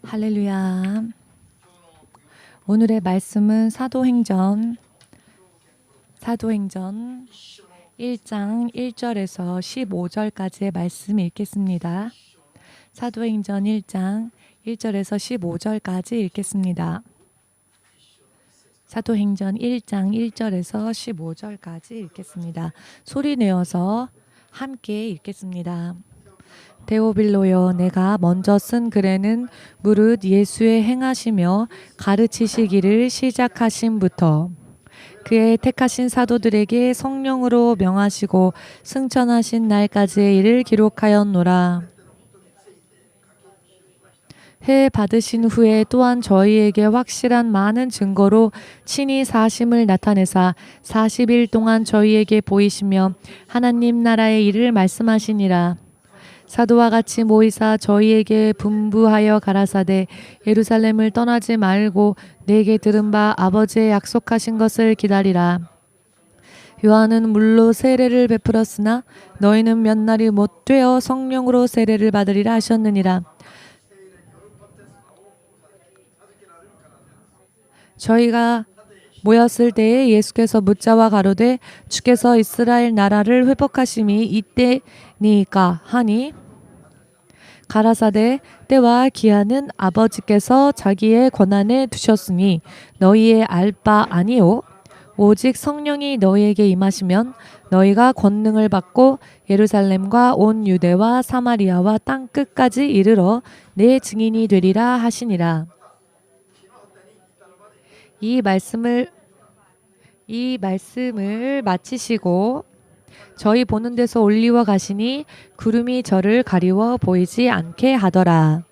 할렐루야. 오늘의 말씀은 사도행전 1장 1절에서 15절까지의 말씀 읽겠습니다. 사도행전 1장 1절에서 15절까지 읽겠습니다. 사도행전 1장 1절에서 15절까지 읽겠습니다. 소리 내어서 함께 읽겠습니다. 데오빌로여, 내가 먼저 쓴 글에는 무릇 예수의 행하시며 가르치시기를 시작하심부터 그의 택하신 사도들에게 성령으로 명하시고 승천하신 날까지의 일을 기록하였노라. 해 받으신 후에 또한 저희에게 확실한 많은 증거로 친히 사심을 나타내사 40일 동안 저희에게 보이시며 하나님 나라의 일을 말씀하시니라. 사도와 같이 모이사 저희에게 분부하여 가라사대 예루살렘을 떠나지 말고 내게 들은 바 아버지의 약속하신 것을 기다리라. 요한은 물로 세례를 베풀었으나 너희는 몇 날이 못 되어 성령으로 세례를 받으리라 하셨느니라. 저희가 모였을 때에 예수께서 묻자와 가로되 주께서 이스라엘 나라를 회복하심이 이때니까 하니 가라사대 때와 기한은 아버지께서 자기의 권한에 두셨으니 너희의 알 바 아니요 오직 성령이 너희에게 임하시면 너희가 권능을 받고 예루살렘과 온 유대와 사마리아와 땅 끝까지 이르러 내 증인이 되리라 하시니라. 이 말씀을 마치시고 저희 보는 데서 올리워 가시니 구름이 저를 가리워 보이지 않게 하더라.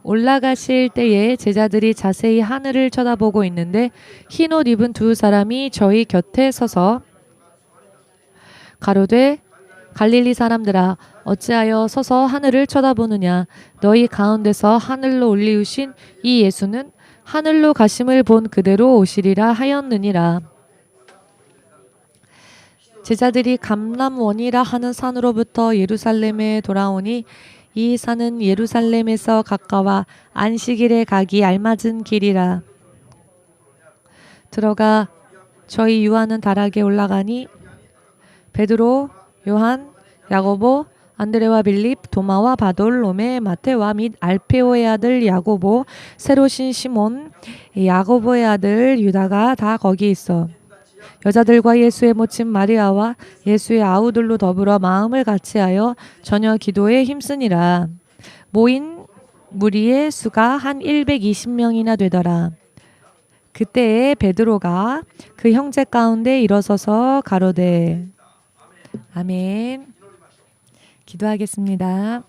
올라가실 때에 제자들이 자세히 하늘을 쳐다보고 있는데 흰 옷 입은 두 사람이 저희 곁에 서서 가로되 갈릴리 사람들아, 어찌하여 서서 하늘을 쳐다보느냐? 너희 가운데서 하늘로 올리우신 이 예수는 하늘로 가심을 본 그대로 오시리라 하였느니라. 제자들이 감람원이라 하는 산으로부터 예루살렘에 돌아오니 이 산은 예루살렘에서 가까워 안식일에 가기 알맞은 길이라. 들어가 저희 유하는 다락에 올라가니 베드로, 요한, 야고보, 안드레와 빌립, 도마와 바돌로메, 마테와 및 알페오의 아들 야고보, 새로신 시몬, 야고보의 아들 유다가 다 거기 있어. 여자들과 예수의 모친 마리아와 예수의 아우들로 더불어 마음을 같이하여 저녁 기도에 힘쓰니라. 모인 무리의 수가 한 120명이나 되더라. 그때에 베드로가 그 형제 가운데 일어서서 가로되 아멘. 기도하겠습니다.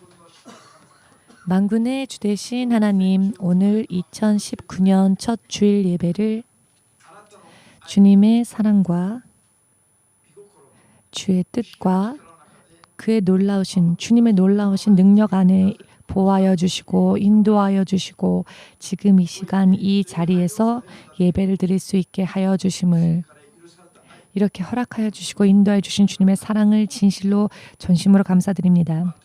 만군의 주 되신 하나님, 오늘 2019년 첫 주일 예배를 주님의 사랑과 주의 뜻과 그의 주님의 놀라우신 능력 안에 보호하여 주시고 인도하여 주시고 지금 이 시간 이 자리에서 예배를 드릴 수 있게 하여 주심을 이렇게 허락하여 주시고 인도하여 주신 주님의 사랑을 진실로 전심으로 감사드립니다.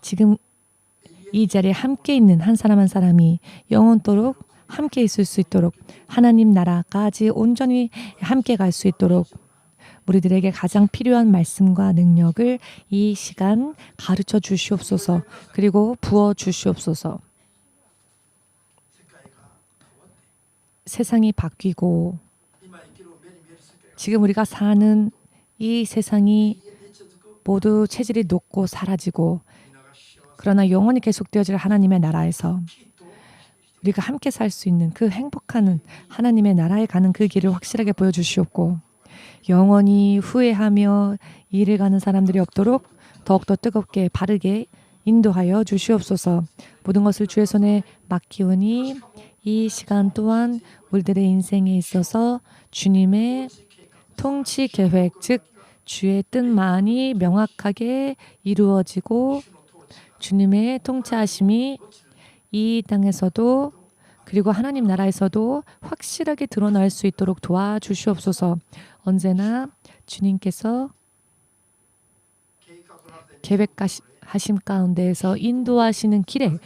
지금 이 자리에 함께 있는 한 사람 한 사람이 영원토록 함께 있을 수 있도록 하나님 나라까지 온전히 함께 갈 수 있도록 우리들에게 가장 필요한 말씀과 능력을 이 시간 가르쳐 주시옵소서. 그리고 부어 주시옵소서. 세상이 바뀌고 지금 우리가 사는 이 세상이 모두 체질이 녹고 사라지고 그러나 영원히 계속되어질 하나님의 나라에서 우리가 함께 살 수 있는 그 행복한 하나님의 나라에 가는 그 길을 확실하게 보여주시옵고 영원히 후회하며 이를 가는 사람들이 없도록 더욱더 뜨겁게 바르게 인도하여 주시옵소서. 모든 것을 주의 손에 맡기오니 이 시간 또한 우리들의 인생에 있어서 주님의 통치 계획 즉 주의 뜻만이 명확하게 이루어지고 주님의 통치하심이 이 땅에서도 그리고 하나님 나라에서도 확실하게 드러날 수 있도록 도와주시옵소서. 언제나 주님께서 계획하심 가운데에서 인도하시는 길에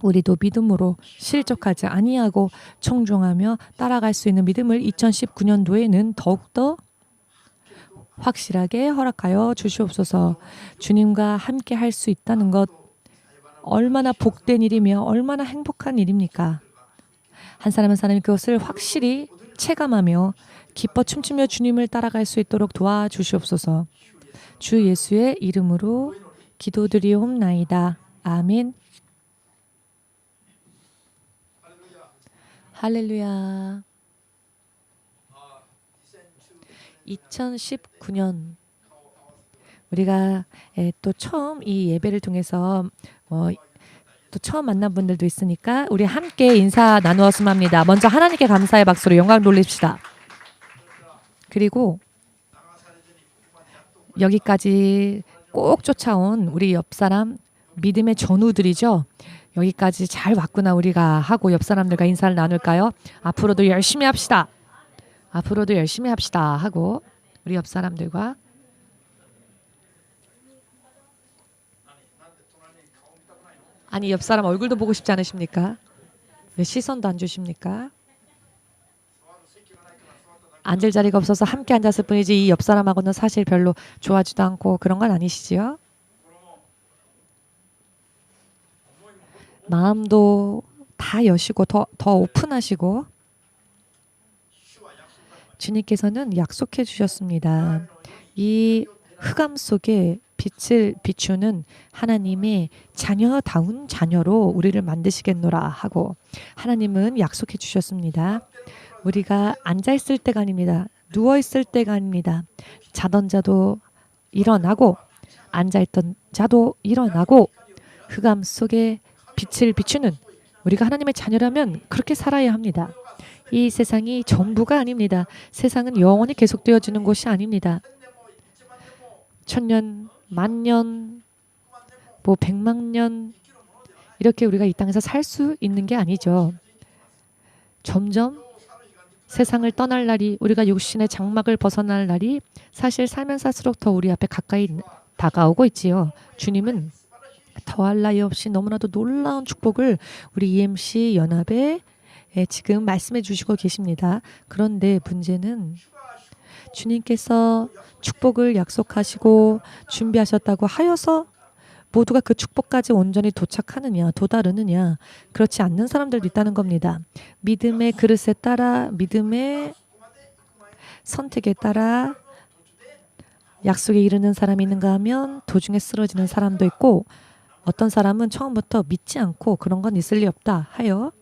우리도 믿음으로 실족하지 아니하고 청종하며 따라갈 수 있는 믿음을 2019년도에는 더욱더 확실하게 허락하여 주시옵소서. 주님과 함께 할 수 있다는 것 얼마나 복된 일이며 얼마나 행복한 일입니까? 한 사람 한 사람이 그것을 확실히 체감하며 기뻐 춤추며 주님을 따라갈 수 있도록 도와주시옵소서. 주 예수의 이름으로 기도드리옵나이다. 아멘. 할렐루야. 2019년 우리가 또 처음 이 예배를 통해서 또 처음 만난 분들도 있으니까 우리 함께 인사 나누었으면 합니다. 먼저 하나님께 감사의 박수로 영광 돌립시다. 그리고 여기까지 꼭 쫓아온 우리 옆사람 믿음의 전우들이죠. 여기까지 잘 왔구나 우리가 하고 옆 사람들과 인사를 나눌까요? 앞으로도 열심히 합시다. 앞으로도 열심히 합시다 하고 우리 옆 사람들과 아니 옆 사람 얼굴도 보고 싶지 않으십니까? 왜 시선도 안 주십니까? 앉을 자리가 없어서 함께 앉았을 뿐이지 이 옆 사람하고는 사실 별로 좋아하지도 않고 그런 건 아니시지요? 마음도 다 여시고 더 오픈하시고 주님께서는 약속해 주셨습니다. 이 흑암 속에 빛을 비추는 하나님의 자녀다운 자녀로 우리를 만드시겠노라 하고 하나님은 약속해 주셨습니다. 우리가 앉아있을 때가 아닙니다. 누워있을 때가 아닙니다. 자던 자도 일어나고 앉아있던 자도 일어나고 흑암 속에 빛을 비추는 우리가 하나님의 자녀라면 그렇게 살아야 합니다. 이 세상이 전부가 아닙니다. 세상은 영원히 계속되어지는 곳이 아닙니다. 1000년, 만년, 뭐 100만 년 이렇게 우리가 이 땅에서 살 수 있는 게 아니죠. 점점 세상을 떠날 날이 우리가 육신의 장막을 벗어날 날이 사실 살면 살수록 더 우리 앞에 가까이 다가오고 있지요. 주님은 더할 나위 없이 너무나도 놀라운 축복을 우리 EMC 연합에 지금 말씀해 주시고 계십니다. 그런데 문제는 주님께서 축복을 약속하시고 준비하셨다고 하여서 모두가 그 축복까지 온전히 도착하느냐, 도달하느냐 그렇지 않는 사람들도 있다는 겁니다. 믿음의 그릇에 따라 믿음의 선택에 따라 약속에 이르는 사람이 있는가 하면 도중에 쓰러지는 사람도 있고 어떤 사람은 처음부터 믿지 않고 그런 건 있을 리 없다 하여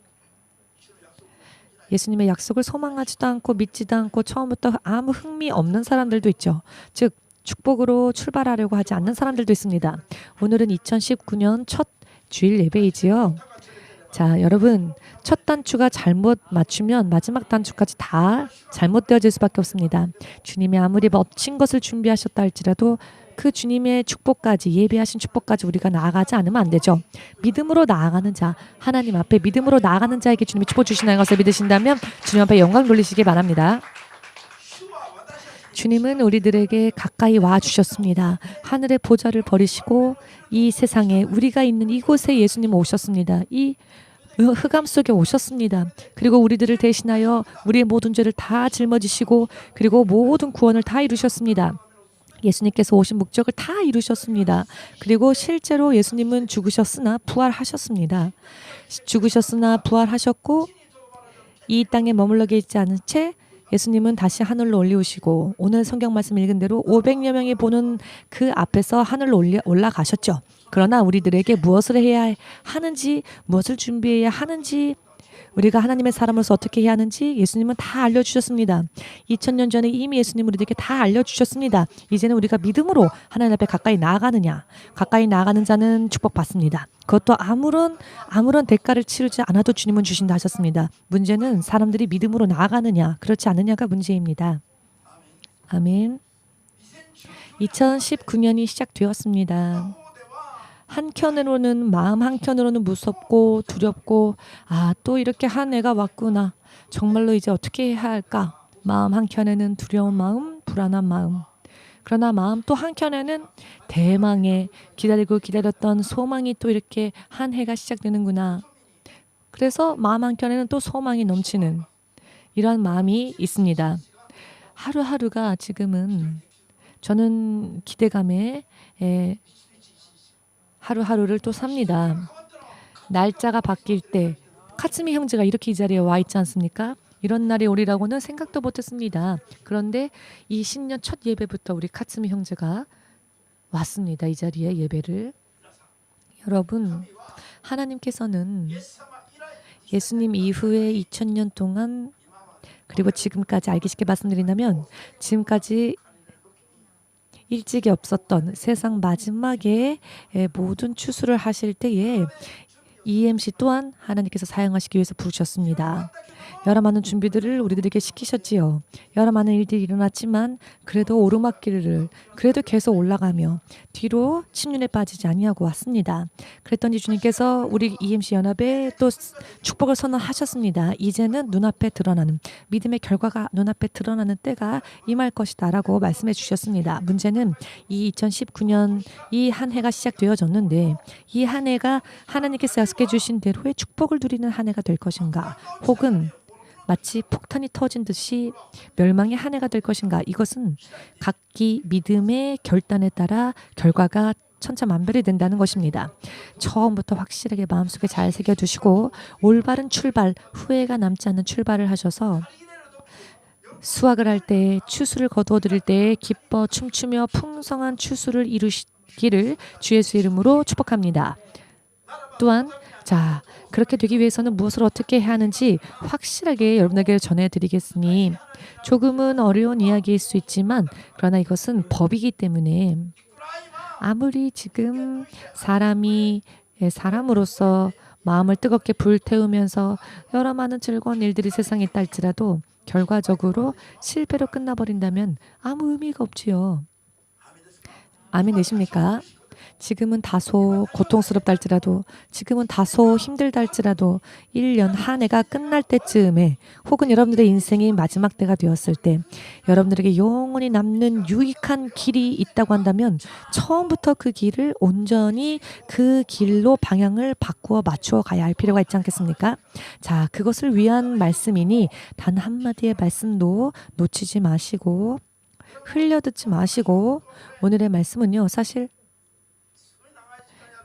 예수님의 약속을 소망하지도 않고 믿지도 않고 처음부터 아무 흥미 없는 사람들도 있죠. 즉 축복으로 출발하려고 하지 않는 사람들도 있습니다. 오늘은 2019년 첫 주일 예배이지요. 자, 여러분 첫 단추가 잘못 맞추면 마지막 단추까지 다 잘못되어질 수밖에 없습니다. 주님이 아무리 멋진 것을 준비하셨다 할지라도 그 주님의 축복까지 예배하신 축복까지 우리가 나아가지 않으면 안 되죠. 믿음으로 나아가는 자, 하나님 앞에 믿음으로 나아가는 자에게 주님이 축복 주신다는 것을 믿으신다면 주님 앞에 영광 돌리시기 바랍니다. 주님은 우리들에게 가까이 와 주셨습니다. 하늘의 보좌를 버리시고 이 세상에 우리가 있는 이곳에 예수님 오셨습니다. 이 흑암 속에 오셨습니다. 그리고 우리들을 대신하여 우리의 모든 죄를 다 짊어지시고 그리고 모든 구원을 다 이루셨습니다. 예수님께서 오신 목적을 다 이루셨습니다. 그리고 실제로 예수님은 죽으셨으나 부활하셨습니다. 죽으셨으나 부활하셨고 이 땅에 머물러 계시지 않은 채 예수님은 다시 하늘로 올리우시고 오늘 성경 말씀 읽은 대로 500여 명이 보는 그 앞에서 하늘로 올라가셨죠. 그러나 우리들에게 무엇을 해야 하는지, 무엇을 준비해야 하는지, 우리가 하나님의 사람으로서 어떻게 해야 하는지 예수님은 다 알려주셨습니다. 2000년 전에 이미 예수님은 우리에게 다 알려주셨습니다. 이제는 우리가 믿음으로 하나님 앞에 가까이 나아가느냐. 가까이 나아가는 자는 축복받습니다. 그것도 아무런 대가를 치르지 않아도 주님은 주신다 하셨습니다. 문제는 사람들이 믿음으로 나아가느냐 그렇지 않느냐가 문제입니다. 아멘. 2019년이 시작되었습니다. 한켠으로는 마음 한켠으로는 무섭고 두렵고 또 이렇게 한 해가 왔구나. 정말로 이제 어떻게 해야 할까? 마음 한켠에는 두려운 마음, 불안한 마음. 그러나 마음 또 한켠에는 대망의 기다리고 기다렸던 소망이 또 이렇게 한 해가 시작되는구나. 그래서 마음 한켠에는 또 소망이 넘치는 이러한 마음이 있습니다. 하루하루가 지금은 저는 기대감에 하루하루를 또 삽니다. 날짜가 바뀔 때 카츠미 형제가 이렇게 이 자리에 와 있지 않습니까? 이런 날이 오리라고는 생각도 못했습니다. 그런데 이 신년 첫 예배부터 우리 카츠미 형제가 왔습니다. 이 자리에 예배를. 여러분, 하나님께서는 예수님 이후에 2000년 동안 그리고 지금까지 알기 쉽게 말씀드린다면 지금까지 일찍이 없었던 세상 마지막에 모든 추수를 하실 때에 EMC 또한 하나님께서 사용하시기 위해서 부르셨습니다. 여러 많은 준비들을 우리들에게 시키셨지요. 여러 많은 일들이 일어났지만 그래도 오르막길을 그래도 계속 올라가며 뒤로 침륜에 빠지지 아니하고 왔습니다. 그랬더니 주님께서 우리 EMC 연합에 또 축복을 선언하셨습니다. 이제는 눈앞에 드러나는 믿음의 결과가 눈앞에 드러나는 때가 임할 것이다 라고 말씀해 주셨습니다. 문제는 이 2019년 이 한 해가 시작되어졌는데 이 한 해가 하나님께서 약속해 주신 대로의 축복을 누리는 한 해가 될 것인가, 혹은 마치 폭탄이 터진 듯이 멸망의 한 해가 될 것인가. 이것은 각기 믿음의 결단에 따라 결과가 천차만별이 된다는 것입니다. 처음부터 확실하게 마음속에 잘 새겨두시고 올바른 출발, 후회가 남지 않는 출발을 하셔서 수확을 할 때, 추수를 거두어 드릴 때 기뻐 춤추며 풍성한 추수를 이루시기를 주 예수의 이름으로 축복합니다. 또한 그렇게 되기 위해서는 무엇을 어떻게 해야 하는지 확실하게 여러분에게 전해드리겠으니 조금은 어려운 이야기일 수 있지만 그러나 이것은 법이기 때문에 아무리 지금 사람으로서 마음을 뜨겁게 불태우면서 여러 많은 즐거운 일들이 세상에 있다 할지라도 결과적으로 실패로 끝나버린다면 아무 의미가 없지요. 아멘 되십니까? 지금은 다소 고통스럽다 할지라도, 지금은 다소 힘들다 할지라도 1년 한 해가 끝날 때쯤에, 혹은 여러분들의 인생이 마지막 때가 되었을 때 여러분들에게 영원히 남는 유익한 길이 있다고 한다면 처음부터 그 길을 온전히 그 길로 방향을 바꾸어 맞추어 가야 할 필요가 있지 않겠습니까? 그것을 위한 말씀이니 단 한마디의 말씀도 놓치지 마시고 흘려듣지 마시고, 오늘의 말씀은요, 사실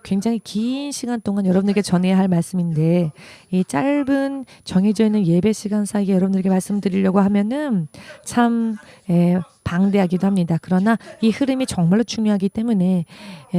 굉장히 긴 시간 동안 여러분에게 전해야 할 말씀인데 이 짧은 정해져 있는 예배 시간 사이에 여러분들에게 말씀드리려고 하면은 참 방대하기도 합니다. 그러나 이 흐름이 정말로 중요하기 때문에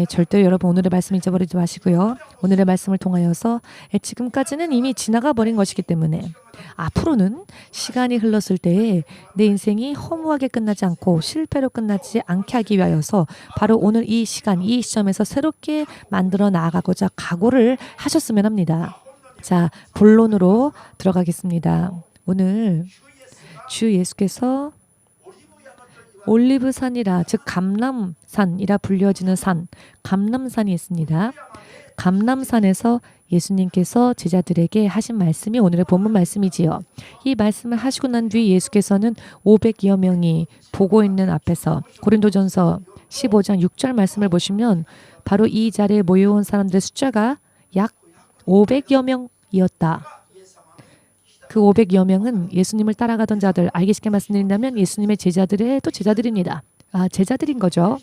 절대 여러분 오늘의 말씀 잊어버리지 마시고요. 오늘의 말씀을 통하여서 지금까지는 이미 지나가 버린 것이기 때문에 앞으로는 시간이 흘렀을 때 내 인생이 허무하게 끝나지 않고 실패로 끝나지 않게 하기 위하여서 바로 오늘 이 시간, 이 시점에서 새롭게 만들어 나아가고자 각오를 하셨으면 합니다. 본론으로 들어가겠습니다. 오늘 주 예수께서 올리브산이라, 즉 감람산이라 불려지는 산, 감람산이 있습니다. 감람산에서 예수님께서 제자들에게 하신 말씀이 오늘의 본문 말씀이지요. 이 말씀을 하시고 난 뒤 예수께서는 500여 명이 보고 있는 앞에서 고린도전서 15장 6절 말씀을 보시면 바로 이 자리에 모여온 사람들의 숫자가 약 500여 명이었다. 그 500여 명은 예수님을 따라가던 자들, 알기 쉽게 말씀드린다면 예수님의 제자들의 또 제자들입니다. 제자들인 거죠.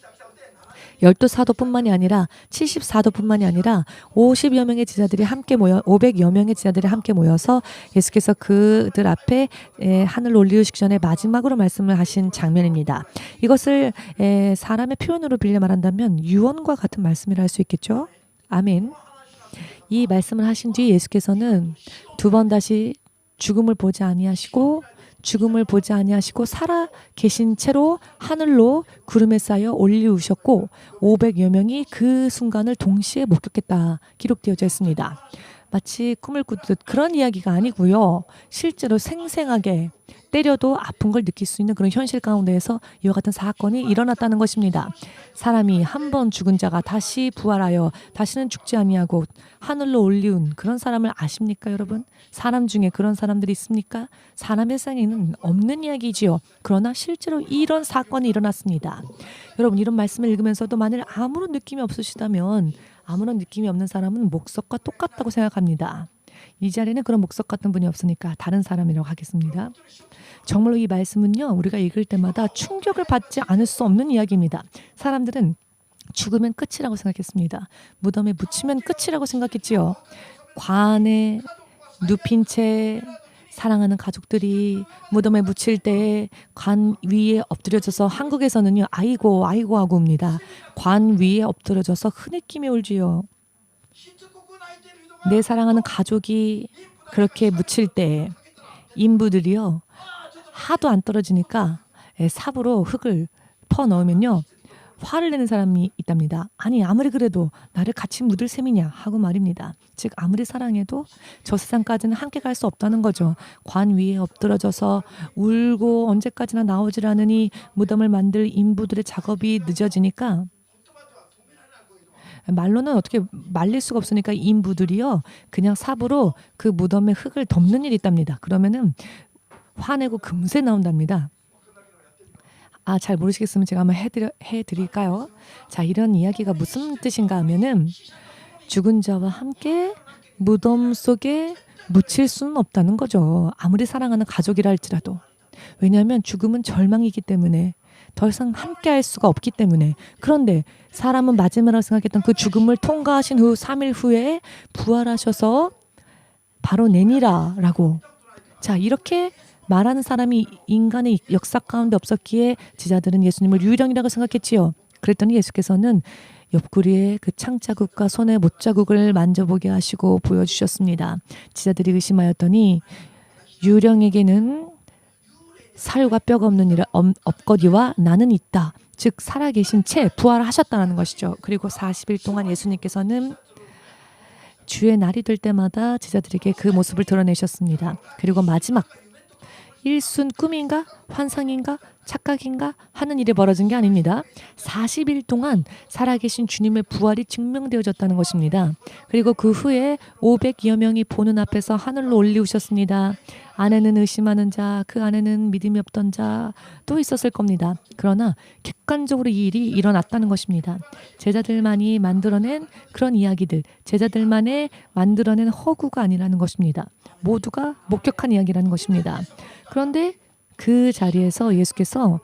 12사도뿐만이 아니라 74도뿐만이 아니라 50여 명의 제자들이 함께 모여 500여 명의 제자들이 함께 모여서 예수께서 그들 앞에 하늘로 올리우시기 전에 마지막으로 말씀을 하신 장면입니다. 이것을 사람의 표현으로 빌려 말한다면 유언과 같은 말씀이라 할 수 있겠죠. 아멘. 이 말씀을 하신 뒤 예수께서는 두 번 다시 죽음을 보지 아니하시고 살아 계신 채로 하늘로 구름에 쌓여 올리우셨고 500여 명이 그 순간을 동시에 목격했다 기록되어져 있습니다. 마치 꿈을 꾸듯 그런 이야기가 아니고요. 실제로 생생하게 때려도 아픈 걸 느낄 수 있는 그런 현실 가운데에서 이와 같은 사건이 일어났다는 것입니다. 사람이 한 번 죽은 자가 다시 부활하여 다시는 죽지 아니하고 하늘로 올리운 그런 사람을 아십니까, 여러분? 사람 중에 그런 사람들이 있습니까? 사람 일상에는 없는 이야기지요. 그러나 실제로 이런 사건이 일어났습니다. 여러분, 이런 말씀을 읽으면서도 만일 아무런 느낌이 없으시다면 아무런 느낌이 없는 사람은 목석과 똑같다고 생각합니다. 이 자리에는 그런 목석 같은 분이 없으니까 다른 사람이라고 하겠습니다. 정말로 이 말씀은요, 우리가 읽을 때마다 충격을 받지 않을 수 없는 이야기입니다. 사람들은 죽으면 끝이라고 생각했습니다. 무덤에 묻히면 끝이라고 생각했지요. 관에 눕힌 채 사랑하는 가족들이 무덤에 묻힐 때 관 위에 엎드려져서, 한국에서는요 아이고 아이고 하고 옵니다. 관 위에 엎드려져서 흐느끼며 울지요. 내 사랑하는 가족이 그렇게 묻힐 때 인부들이요 하도 안 떨어지니까 삽으로 흙을 퍼 넣으면요 화를 내는 사람이 있답니다. 아니 아무리 그래도 나를 같이 묻을 셈이냐 하고 말입니다. 즉 아무리 사랑해도 저 세상까지는 함께 갈 수 없다는 거죠. 관 위에 엎드러져서 울고 언제까지나 나오질 않으니 무덤을 만들 인부들의 작업이 늦어지니까 말로는 어떻게 말릴 수가 없으니까 인부들이요 그냥 삽으로 그 무덤에 흙을 덮는 일이 있답니다. 그러면은 화내고 금세 나온답니다. 잘 모르시겠으면 제가 한번 해드릴까요? 자, 이런 이야기가 무슨 뜻인가 하면은 죽은 자와 함께 무덤 속에 묻힐 수는 없다는 거죠. 아무리 사랑하는 가족이라 할지라도. 왜냐하면 죽음은 절망이기 때문에 더 이상 함께 할 수가 없기 때문에. 그런데 사람은 마지막으로 생각했던 그 죽음을 통과하신 후 3일 후에 부활하셔서 바로 내니라 라고. 자, 이렇게 말하는 사람이 인간의 역사 가운데 없었기에 제자들은 예수님을 유령이라고 생각했지요. 그랬더니 예수께서는 옆구리에 그 창자국과 손의 못자국을 만져보게 하시고 보여주셨습니다. 제자들이 의심하였더니 유령에게는 살과 뼈가 없는 업거리와 나는 있다. 즉 살아계신 채 부활하셨다는 것이죠. 그리고 40일 동안 예수님께서는 주의 날이 될 때마다 제자들에게 그 모습을 드러내셨습니다. 그리고 마지막 일순 꿈인가 환상인가 착각인가 하는 일이 벌어진 게 아닙니다. 40일 동안 살아계신 주님의 부활이 증명되어졌다는 것입니다. 그리고 그 후에 500여 명이 보는 앞에서 하늘로 올리우셨습니다. 안에는 의심하는 자, 그 안에는 믿음이 없던 자도 있었을 겁니다. 그러나 객관적으로 이 일이 일어났다는 것입니다. 제자들만이 만들어낸 그런 이야기들, 제자들만의 만들어낸 허구가 아니라는 것입니다. 모두가 목격한 이야기라는 것입니다. 그런데 그 자리에서 예수께서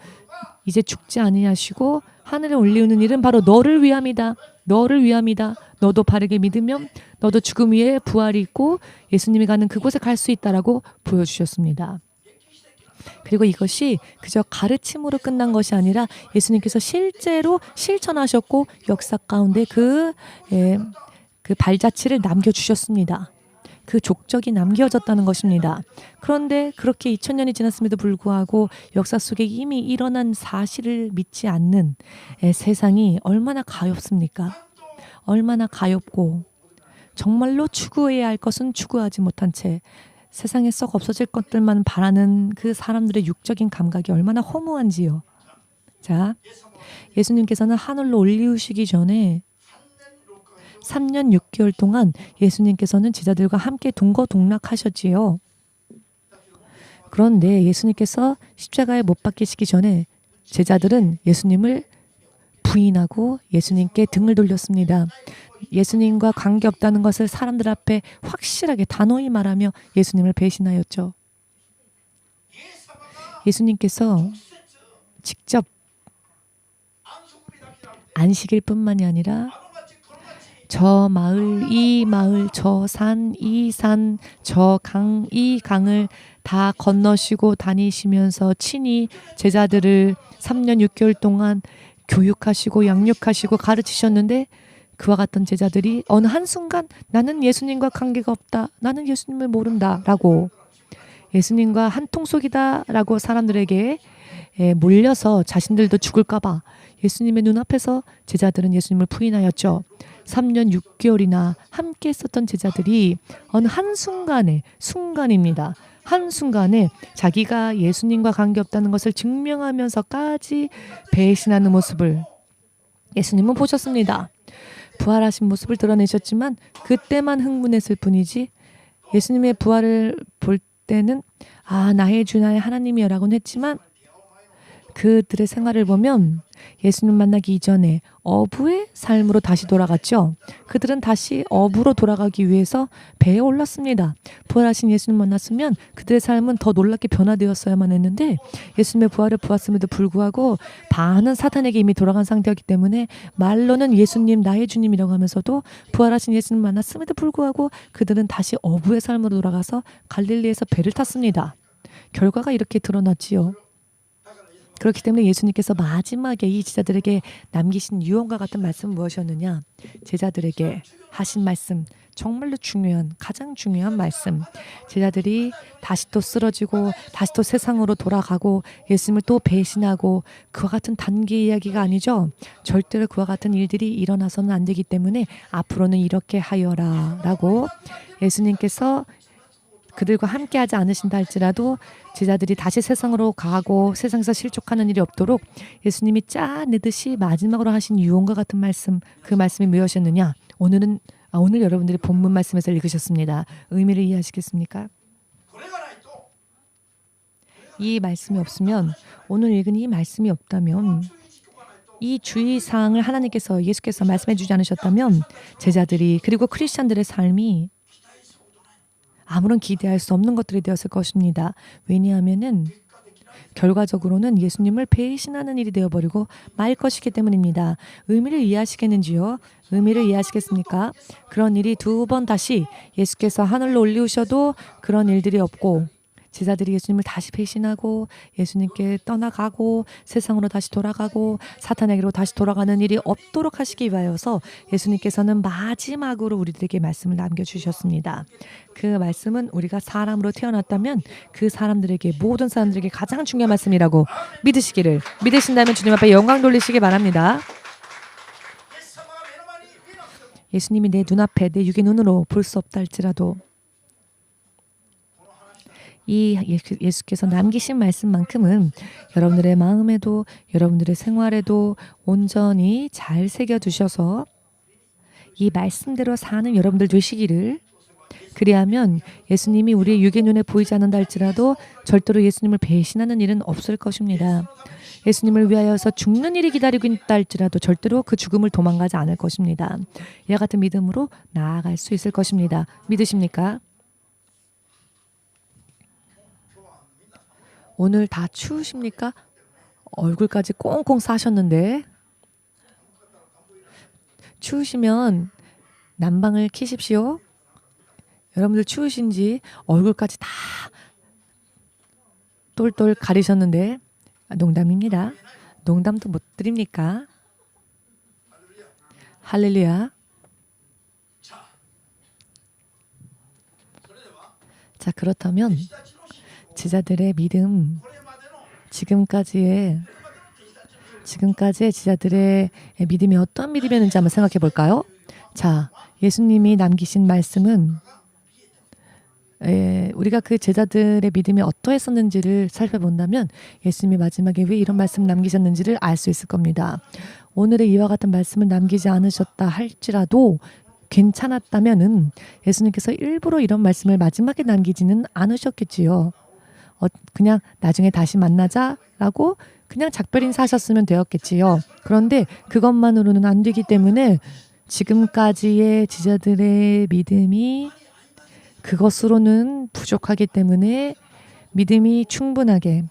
이제 죽지 아니하시고 하늘에 올리우는 일은 바로 너를 위함이다. 너를 위함이다. 너도 바르게 믿으면 너도 죽음 위에 부활이 있고 예수님이 가는 그곳에 갈 수 있다라고 보여주셨습니다. 그리고 이것이 그저 가르침으로 끝난 것이 아니라 예수님께서 실제로 실천하셨고 역사 가운데 그 발자취를 남겨주셨습니다. 그 족적이 남겨졌다는 것입니다. 그런데 그렇게 2000년이 지났음에도 불구하고 역사 속에 이미 일어난 사실을 믿지 않는 세상이 얼마나 가엾습니까? 얼마나 가엾고 정말로 추구해야 할 것은 추구하지 못한 채 세상에 썩 없어질 것들만 바라는 그 사람들의 육적인 감각이 얼마나 허무한지요. 자, 예수님께서는 하늘로 올리우시기 전에 3년 6개월 동안 예수님께서는 제자들과 함께 동거동락하셨지요. 그런데 예수님께서 십자가에 못 박히시기 전에 제자들은 예수님을 부인하고 예수님께 등을 돌렸습니다. 예수님과 관계없다는 것을 사람들 앞에 확실하게 단호히 말하며 예수님을 배신하였죠. 예수님께서 직접 안식일 뿐만이 아니라 저 마을, 이 마을, 저 산, 이 산, 저 강, 이 강을 다 건너시고 다니시면서 친히 제자들을 3년 6개월 동안 교육하시고 양육하시고 가르치셨는데 그와 같은 제자들이 어느 한순간 나는 예수님과 관계가 없다. 나는 예수님을 모른다. 라고 예수님과 한통속이다. 라고 사람들에게 몰려서 자신들도 죽을까 봐 예수님의 눈앞에서 제자들은 예수님을 부인하였죠. 3년 6개월이나 함께 있었던 제자들이 어느 순간입니다. 한순간에 자기가 예수님과 관계없다는 것을 증명하면서까지 배신하는 모습을 예수님은 보셨습니다. 부활하신 모습을 드러내셨지만 그때만 흥분했을 뿐이지 예수님의 부활을 볼 때는 나의 주 나의 하나님이여라고는 했지만 그들의 생활을 보면 예수님 만나기 이전에 어부의 삶으로 다시 돌아갔죠. 그들은 다시 어부로 돌아가기 위해서 배에 올랐습니다. 부활하신 예수님 만났으면 그들의 삶은 더 놀랍게 변화되었어야만 했는데 예수님의 부활을 보았음에도 불구하고 반은 사탄에게 이미 돌아간 상태였기 때문에 말로는 예수님 나의 주님이라고 하면서도 부활하신 예수님 만났음에도 불구하고 그들은 다시 어부의 삶으로 돌아가서 갈릴리에서 배를 탔습니다. 결과가 이렇게 드러났지요. 그렇기 때문에 예수님께서 마지막에 이 제자들에게 남기신 유언과 같은 말씀은 무엇이었느냐? 제자들에게 하신 말씀, 정말로 가장 중요한 말씀. 제자들이 다시 또 쓰러지고 다시 또 세상으로 돌아가고 예수님을 또 배신하고 그와 같은 단계 이야기가 아니죠. 절대로 그와 같은 일들이 일어나서는 안 되기 때문에 앞으로는 이렇게 하여라 라고 예수님께서 그들과 함께하지 않으신다 할지라도 제자들이 다시 세상으로 가고 세상에서 실족하는 일이 없도록 예수님이 짜내듯이 마지막으로 하신 유언과 같은 말씀, 그 말씀이 무엇이었느냐? 오늘 여러분들이 본문 말씀에서 읽으셨습니다. 의미를 이해하시겠습니까? 이 말씀이 없으면 오늘 읽은 이 말씀이 없다면 이 주의사항을 하나님께서 예수께서 말씀해 주지 않으셨다면 제자들이 그리고 크리스찬들의 삶이 아무런 기대할 수 없는 것들이 되었을 것입니다. 왜냐하면은 결과적으로는 예수님을 배신하는 일이 되어버리고 말 것이기 때문입니다. 의미를 이해하시겠는지요? 의미를 이해하시겠습니까? 그런 일이 두 번 다시 예수께서 하늘로 올리우셔도 그런 일들이 없고 제자들이 예수님을 다시 배신하고 예수님께 떠나가고 세상으로 다시 돌아가고 사탄에게로 다시 돌아가는 일이 없도록 하시기 위하여서 예수님께서는 마지막으로 우리들에게 말씀을 남겨주셨습니다. 그 말씀은 우리가 사람으로 태어났다면 그 사람들에게 모든 사람들에게 가장 중요한 말씀이라고 믿으신다면 주님 앞에 영광 돌리시기 바랍니다. 예수님이 내 눈앞에 내 육의 눈으로 볼 수 없다 할지라도 이 예수께서 남기신 말씀만큼은 여러분들의 마음에도 여러분들의 생활에도 온전히 잘 새겨두셔서 이 말씀대로 사는 여러분들 되시기를, 그리하면 예수님이 우리의 육의 눈에 보이지 않는다 할지라도 절대로 예수님을 배신하는 일은 없을 것입니다. 예수님을 위하여서 죽는 일이 기다리고 있다 할지라도 절대로 그 죽음을 도망가지 않을 것입니다. 이와 같은 믿음으로 나아갈 수 있을 것입니다. 믿으십니까? 오늘 다 추우십니까? 얼굴까지 꽁꽁 싸셨는데 추우시면 난방을 켜십시오. 여러분들 추우신지 얼굴까지 다 똘똘 가리셨는데 농담입니다. 농담도 못 드립니까? 할렐루야. 자, 그렇다면 제자들의 믿음, 지금까지의 제자들의 믿음이 어떤 믿음이었는지 한번 생각해 볼까요? 자, 예수님이 남기신 말씀은 우리가 그 제자들의 믿음이 어떠했었는지를 살펴본다면 예수님이 마지막에 왜 이런 말씀을 남기셨는지를 알 수 있을 겁니다. 오늘의 이와 같은 말씀을 남기지 않으셨다 할지라도 괜찮았다면은 예수님께서 일부러 이런 말씀을 마지막에 남기지는 않으셨겠지요. 그냥 나중에 다시 만나자라고 그냥 작별 인사하셨으면 되었겠지요. 그런데 그것만으로는 안 되기 때문에 지금까지의 제자들의 믿음이 그것으로는 부족하기 때문에 믿음이 충분하게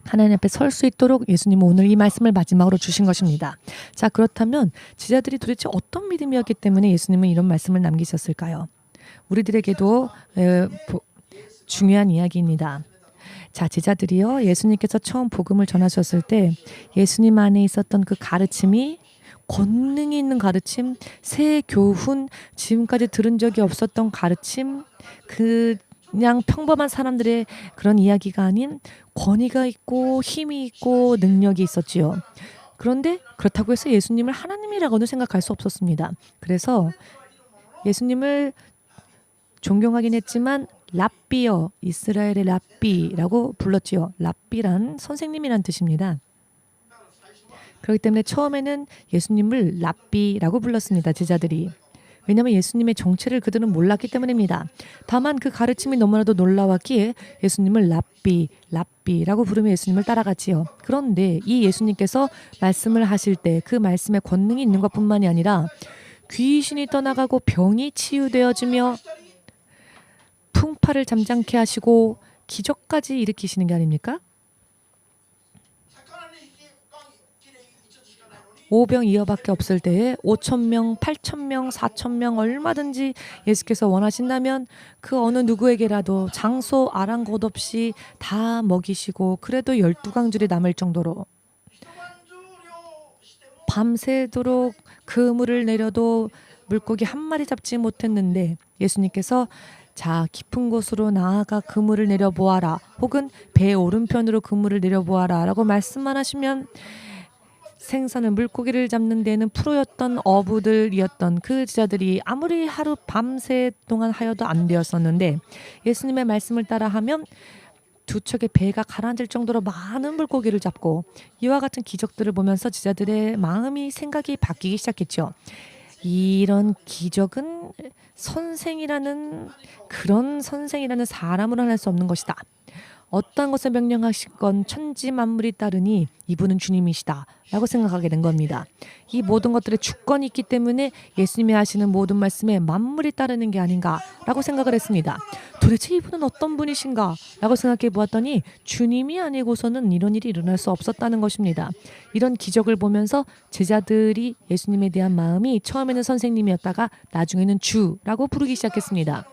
하나님 앞에 설 수 있도록 예수님은 오늘 이 말씀을 마지막으로 주신 것입니다. 자, 그렇다면 제자들이 도대체 어떤 믿음이었기 때문에 예수님은 이런 말씀을 남기셨을까요? 우리들에게도 중요한 이야기입니다. 자, 제자들이요, 예수님께서 처음 복음을 전하셨을 때 예수님 안에 있었던 그 가르침이 권능이 있는 가르침, 새 교훈, 지금까지 들은 적이 없었던 가르침, 그냥 평범한 사람들의 그런 이야기가 아닌 권위가 있고 힘이 있고 능력이 있었지요. 그런데 그렇다고 해서 예수님을 하나님이라고는 생각할 수 없었습니다. 그래서 예수님을 존경하긴 했지만 랍비여, 이스라엘의 랍비라고 불렀지요. 랍비란 선생님이란 뜻입니다. 그렇기 때문에 처음에는 예수님을 랍비라고 불렀습니다. 제자들이. 왜냐하면 예수님의 정체를 그들은 몰랐기 때문입니다. 다만 그 가르침이 너무나도 놀라웠기에 예수님을 랍비라고 부르며 예수님을 따라갔지요. 그런데 이 예수님께서 말씀을 하실 때 그 말씀에 권능이 있는 것뿐만이 아니라 귀신이 떠나가고 병이 치유되어지며 풍파를 잠잠케 하시고 기적까지 일으키시는 게 아닙니까? 오병이어밖에 없을 때에 5,000명, 8,000명, 4,000명 얼마든지 예수께서 원하신다면 그 어느 누구에게라도 장소 아랑곳 없이 다 먹이시고 그래도 12강줄이 남을 정도로 밤새도록 그물을 내려도 물고기 한 마리 잡지 못했는데 예수님께서 자 깊은 곳으로 나아가 그물을 내려보아라 혹은 배 오른편으로 그물을 내려보아라 라고 말씀만 하시면 생선을 물고기를 잡는 데는 프로였던 어부들이었던 그 제자들이 아무리 하루 밤새 동안 하여도 안 되었었는데 예수님의 말씀을 따라하면 두 척의 배가 가라앉을 정도로 많은 물고기를 잡고 이와 같은 기적들을 보면서 제자들의 마음이 생각이 바뀌기 시작했죠. 이런 기적은 그런 선생이라는 사람으로는 할 수 없는 것이다. 어떠한 것을 명령하시건 천지 만물이 따르니 이분은 주님이시다 라고 생각하게 된 겁니다. 이 모든 것들의 주권이 있기 때문에 예수님이 하시는 모든 말씀에 만물이 따르는 게 아닌가 라고 생각을 했습니다. 도대체 이분은 어떤 분이신가 라고 생각해 보았더니 주님이 아니고서는 이런 일이 일어날 수 없었다는 것입니다. 이런 기적을 보면서 제자들이 예수님에 대한 마음이 처음에는 선생님이었다가 나중에는 주라고 부르기 시작했습니다.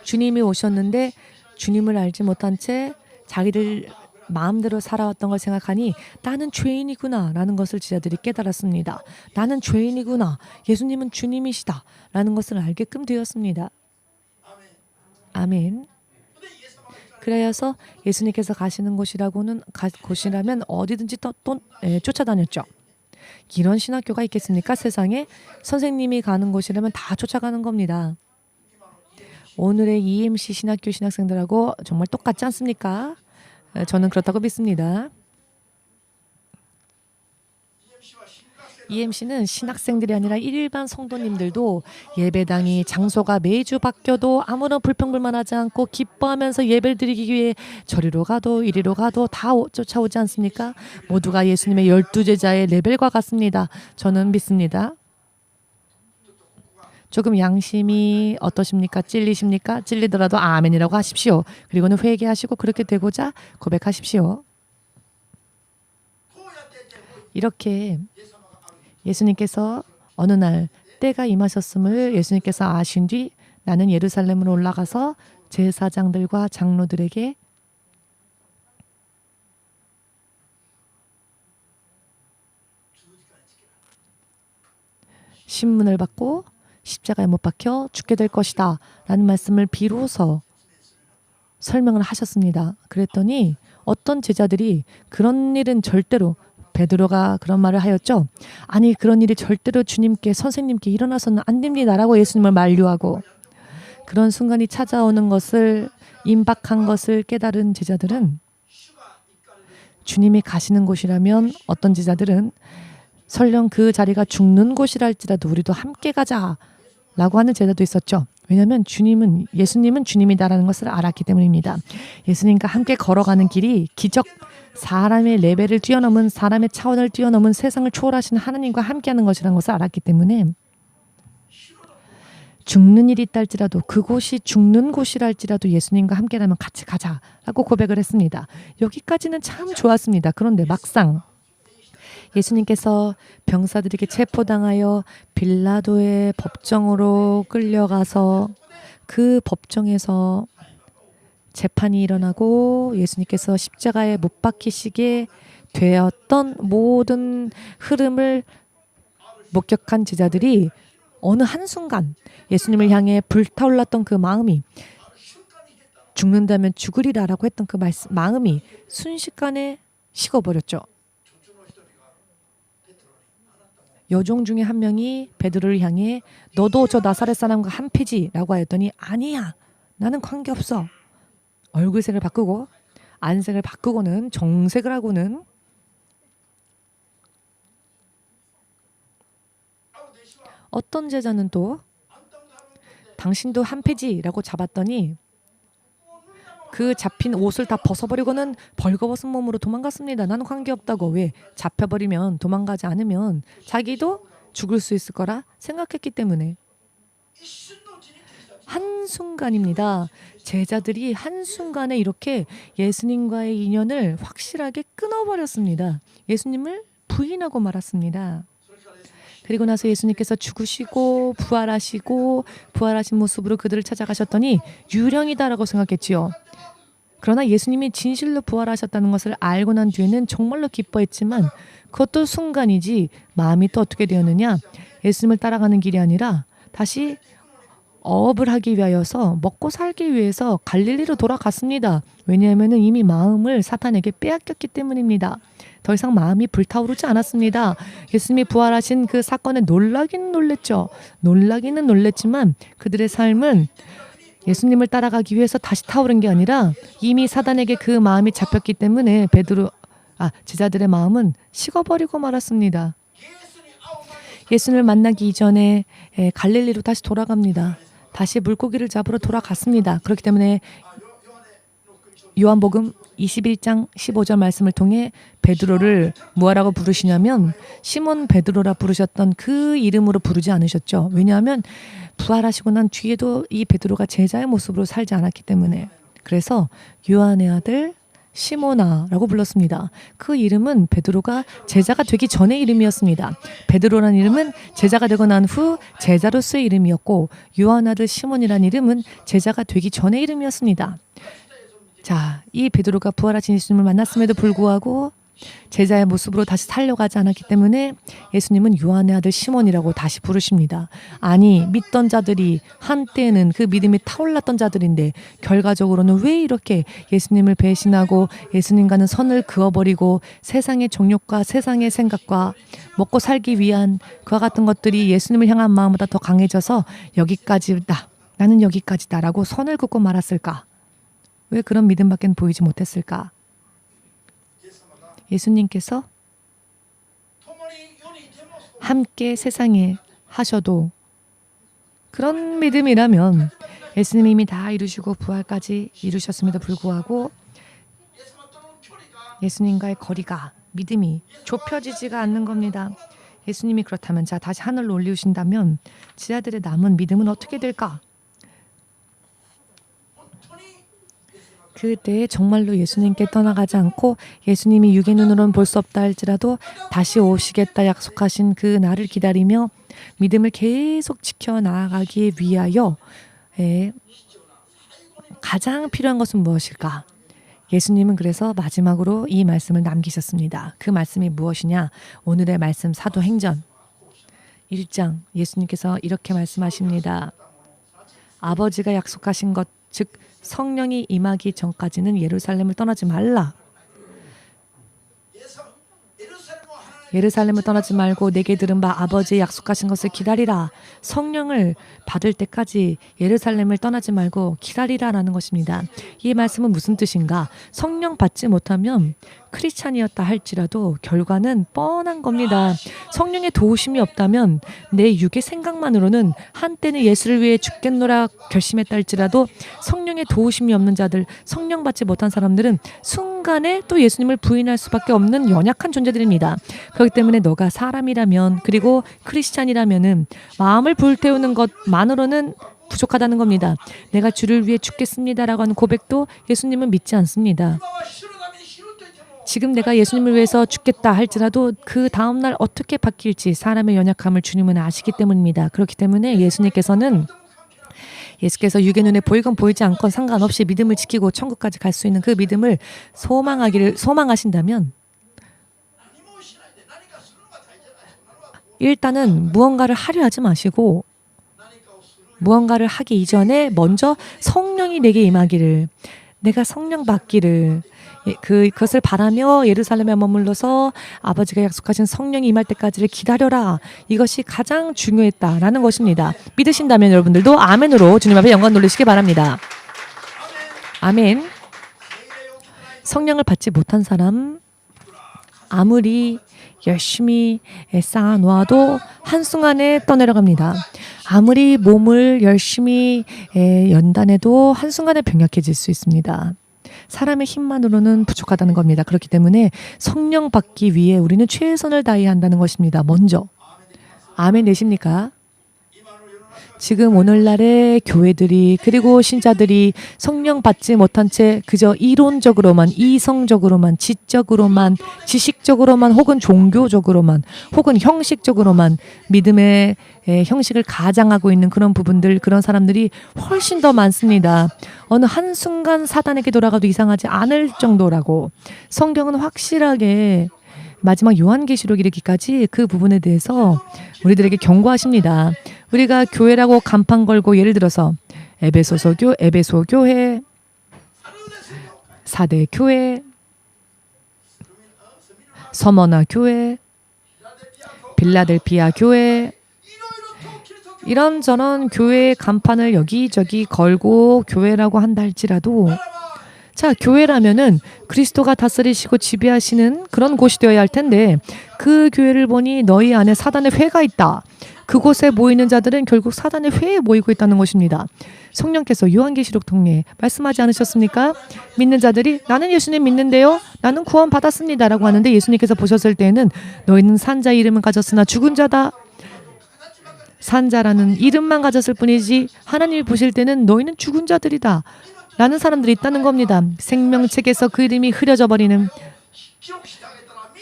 주님이 오셨는데 주님을 알지 못한 채 자기들 마음대로 살아왔던 걸 생각하니 나는 죄인이구나 라는 것을 제자들이 깨달았습니다. 나는 죄인이구나. 예수님은 주님이시다 라는 것을 알게끔 되었습니다. 아멘. 그래서 예수님께서 가시는 곳이라면 어디든지 쫓아다녔죠. 이런 신학교가 있겠습니까? 세상에 선생님이 가는 곳이라면 다 쫓아가는 겁니다. 오늘의 EMC 신학교 신학생들하고 정말 똑같지 않습니까? 저는 그렇다고 믿습니다. EMC는 신학생들이 아니라 일반 성도님들도 예배당이 장소가 매주 바뀌어도 아무런 불평불만하지 않고 기뻐하면서 예배를 드리기 위해 저리로 가도 이리로 가도 다 쫓아오지 않습니까? 모두가 예수님의 12제자의 레벨과 같습니다. 저는 믿습니다. 조금 양심이 어떠십니까? 찔리십니까? 찔리더라도 아멘이라고 하십시오. 그리고는 회개하시고 그렇게 되고자 고백하십시오. 이렇게 예수님께서 어느 날 때가 임하셨음을 예수님께서 아신 뒤 나는 예루살렘으로 올라가서 제사장들과 장로들에게 신문을 받고 십자가에 못 박혀 죽게 될 것이다 라는 말씀을 비로소 설명을 하셨습니다. 그랬더니 어떤 제자들이 그런 일은 절대로 베드로가 그런 말을 하였죠. 아니 그런 일이 절대로 주님께 선생님께 일어나서는 안 됩니다 라고 예수님을 만류하고 그런 순간이 찾아오는 것을 임박한 것을 깨달은 제자들은 주님이 가시는 곳이라면 어떤 제자들은 설령 그 자리가 죽는 곳이랄지라도 우리도 함께 가자 라고 하는 제자도 있었죠. 왜냐하면 예수님은 주님이다라는 것을 알았기 때문입니다. 예수님과 함께 걸어가는 길이 기적, 사람의 레벨을 뛰어넘은 사람의 차원을 뛰어넘은 세상을 초월하시는 하나님과 함께하는 것이라는 것을 알았기 때문에 죽는 일이 있달지라도 그곳이 죽는 곳이랄지라도 예수님과 함께라면 같이 가자라고 고백을 했습니다. 여기까지는 참 좋았습니다. 그런데 막상 예수님께서 병사들에게 체포당하여 빌라도의 법정으로 끌려가서 그 법정에서 재판이 일어나고 예수님께서 십자가에 못 박히시게 되었던 모든 흐름을 목격한 제자들이 어느 한순간 예수님을 향해 불타올랐던 그 마음이 죽는다면 죽으리라라고 했던 그 마음이 순식간에 식어버렸죠. 여종 중에 한 명이 베드로를 향해 너도 저 나사렛 사람과 한패지라고 하였더니 아니야, 나는 관계없어. 얼굴색을 바꾸고 안색을 바꾸고는 정색을 하고는 어떤 제자는 또 당신도 한패지라고 잡았더니 그 잡힌 옷을 다 벗어버리고는 벌거벗은 몸으로 도망갔습니다. 나는 관계없다고. 왜? 잡혀버리면, 도망가지 않으면 자기도 죽을 수 있을 거라 생각했기 때문에. 한순간입니다. 제자들이 한순간에 이렇게 예수님과의 인연을 확실하게 끊어버렸습니다. 예수님을 부인하고 말았습니다. 그리고 나서 예수님께서 죽으시고 부활하신 모습으로 그들을 찾아가셨더니 유령이다라고 생각했지요. 그러나 예수님이 진실로 부활하셨다는 것을 알고 난 뒤에는 정말로 기뻐했지만 그것도 순간이지 마음이 또 어떻게 되었느냐. 예수님을 따라가는 길이 아니라 다시 어업을 하기 위하여서 먹고 살기 위해서 갈릴리로 돌아갔습니다. 왜냐하면 이미 마음을 사탄에게 빼앗겼기 때문입니다. 더 이상 마음이 불타오르지 않았습니다. 예수님이 부활하신 그 사건에 놀라기는 놀랬죠. 놀라기는 놀랬지만 그들의 삶은 예수님을 따라가기 위해서 다시 타오른 게 아니라 이미 사단에게 그 마음이 잡혔기 때문에 제자들의 마음은 식어버리고 말았습니다. 예수님을 만나기 이전에 갈릴리로 다시 돌아갑니다. 다시 물고기를 잡으러 돌아갔습니다. 그렇기 때문에 요한복음 21장 15절 말씀을 통해 베드로를 뭐라고 부르시냐면 시몬 베드로라 부르셨던 그 이름으로 부르지 않으셨죠. 왜냐하면 부활하시고 난 뒤에도 이 베드로가 제자의 모습으로 살지 않았기 때문에. 그래서 요한의 아들 시몬아라고 불렀습니다. 그 이름은 베드로가 제자가 되기 전의 이름이었습니다. 베드로라는 이름은 제자가 되고 난 후 제자로서의 이름이었고 요한 아들 시몬이라는 이름은 제자가 되기 전의 이름이었습니다. 자, 이 베드로가 부활하신 예수님을 만났음에도 불구하고 제자의 모습으로 다시 살려가지 않았기 때문에 예수님은 요한의 아들 시몬이라고 다시 부르십니다. 아니, 믿던 자들이 한때는 그 믿음이 타올랐던 자들인데 결과적으로는 왜 이렇게 예수님을 배신하고 예수님과는 선을 그어버리고 세상의 정욕과 세상의 생각과 먹고 살기 위한 그와 같은 것들이 예수님을 향한 마음보다 더 강해져서 여기까지다, 나는 여기까지다 라고 선을 긋고 말았을까? 왜 그런 믿음밖에 보이지 못했을까? 예수님께서 함께 세상에 하셔도 그런 믿음이라면 예수님이 이미 다 이루시고 부활까지 이루셨음에도 불구하고 예수님과의 거리가, 믿음이 좁혀지지가 않는 겁니다. 예수님이 그렇다면 자, 다시 하늘로 올리우신다면 제자들의 남은 믿음은 어떻게 될까? 그때 정말로 예수님께 떠나가지 않고 예수님이 육의 눈으로는 볼 수 없다 할지라도 다시 오시겠다 약속하신 그 날을 기다리며 믿음을 계속 지켜나가기 위하여 가장 필요한 것은 무엇일까? 예수님은 그래서 마지막으로 이 말씀을 남기셨습니다. 그 말씀이 무엇이냐? 오늘의 말씀 사도행전 1장 예수님께서 이렇게 말씀하십니다. 아버지가 약속하신 것, 즉 성령이 임하기 전까지는 예루살렘을 떠나지 말라. 예루살렘을 떠나지 말고 내게 들은 바 아버지의 약속하신 것을 기다리라. 성령을 받을 때까지 예루살렘을 떠나지 말고 기다리라라는 것입니다. 이 말씀은 무슨 뜻인가? 성령 받지 못하면 크리스찬이었다 할지라도 결과는 뻔한 겁니다. 성령의 도우심이 없다면 내 육의 생각만으로는 한때는 예수를 위해 죽겠노라 결심했다 할지라도 성령의 도우심이 없는 자들, 성령 받지 못한 사람들은 순간에 또 예수님을 부인할 수밖에 없는 연약한 존재들입니다. 그렇기 때문에 너가 사람이라면, 그리고 크리스찬이라면은 마음을 불태우는 것만으로는 부족하다는 겁니다. 내가 주를 위해 죽겠습니다라고 하는 고백도 예수님은 믿지 않습니다. 지금 내가 예수님을 위해서 죽겠다 할지라도 그 다음날 어떻게 바뀔지 사람의 연약함을 주님은 아시기 때문입니다. 그렇기 때문에 예수께서 육의 눈에 보이건 보이지 않건 상관없이 믿음을 지키고 천국까지 갈 수 있는 그 믿음을 소망하신다면 일단은 무언가를 하려 하지 마시고 무언가를 하기 이전에 먼저 성령이 내게 임하기를, 내가 성령 받기를, 그것을 바라며 예루살렘에 머물러서 아버지가 약속하신 성령이 임할 때까지를 기다려라. 이것이 가장 중요했다라는 것입니다. 믿으신다면 여러분들도 아멘으로 주님 앞에 영광 돌리시기 바랍니다. 아멘. 성령을 받지 못한 사람 아무리 열심히 쌓아 놓아도 한순간에 떠내려갑니다. 아무리 몸을 열심히 연단해도 한순간에 병약해질 수 있습니다. 사람의 힘만으로는 부족하다는 겁니다. 그렇기 때문에 성령 받기 위해 우리는 최선을 다해야 한다는 것입니다. 먼저. 아멘 되십니까? 지금 오늘날의 교회들이 그리고 신자들이 성령 받지 못한 채 그저 이론적으로만, 이성적으로만, 지적으로만, 지식적으로만 혹은 종교적으로만 혹은 형식적으로만 믿음의 형식을 가장하고 있는 그런 부분들, 그런 사람들이 훨씬 더 많습니다. 어느 한순간 사단에게 돌아가도 이상하지 않을 정도라고. 성경은 확실하게 마지막 요한계시록 이르기까지 그 부분에 대해서 우리들에게 경고하십니다. 우리가 교회라고 간판 걸고 예를 들어서 에베소 교회, 사대 교회, 서머나 교회, 빌라델피아 교회, 이런저런 교회의 간판을 여기저기 걸고 교회라고 한다 할지라도, 자, 교회라면은 그리스도가 다스리시고 지배하시는 그런 곳이 되어야 할 텐데 그 교회를 보니 너희 안에 사단의 회가 있다. 그곳에 모이는 자들은 결국 사단의 회에 모이고 있다는 것입니다. 성령께서 요한계시록 통해 말씀하지 않으셨습니까? 믿는 자들이 나는 예수님 믿는데요. 나는 구원 받았습니다. 라고 하는데 예수님께서 보셨을 때에는 너희는 산자의 이름은 가졌으나 죽은 자다. 산자라는 이름만 가졌을 뿐이지 하나님이 보실 때는 너희는 죽은 자들이다. 라는 사람들이 있다는 겁니다. 생명책에서 그 이름이 흐려져 버리는,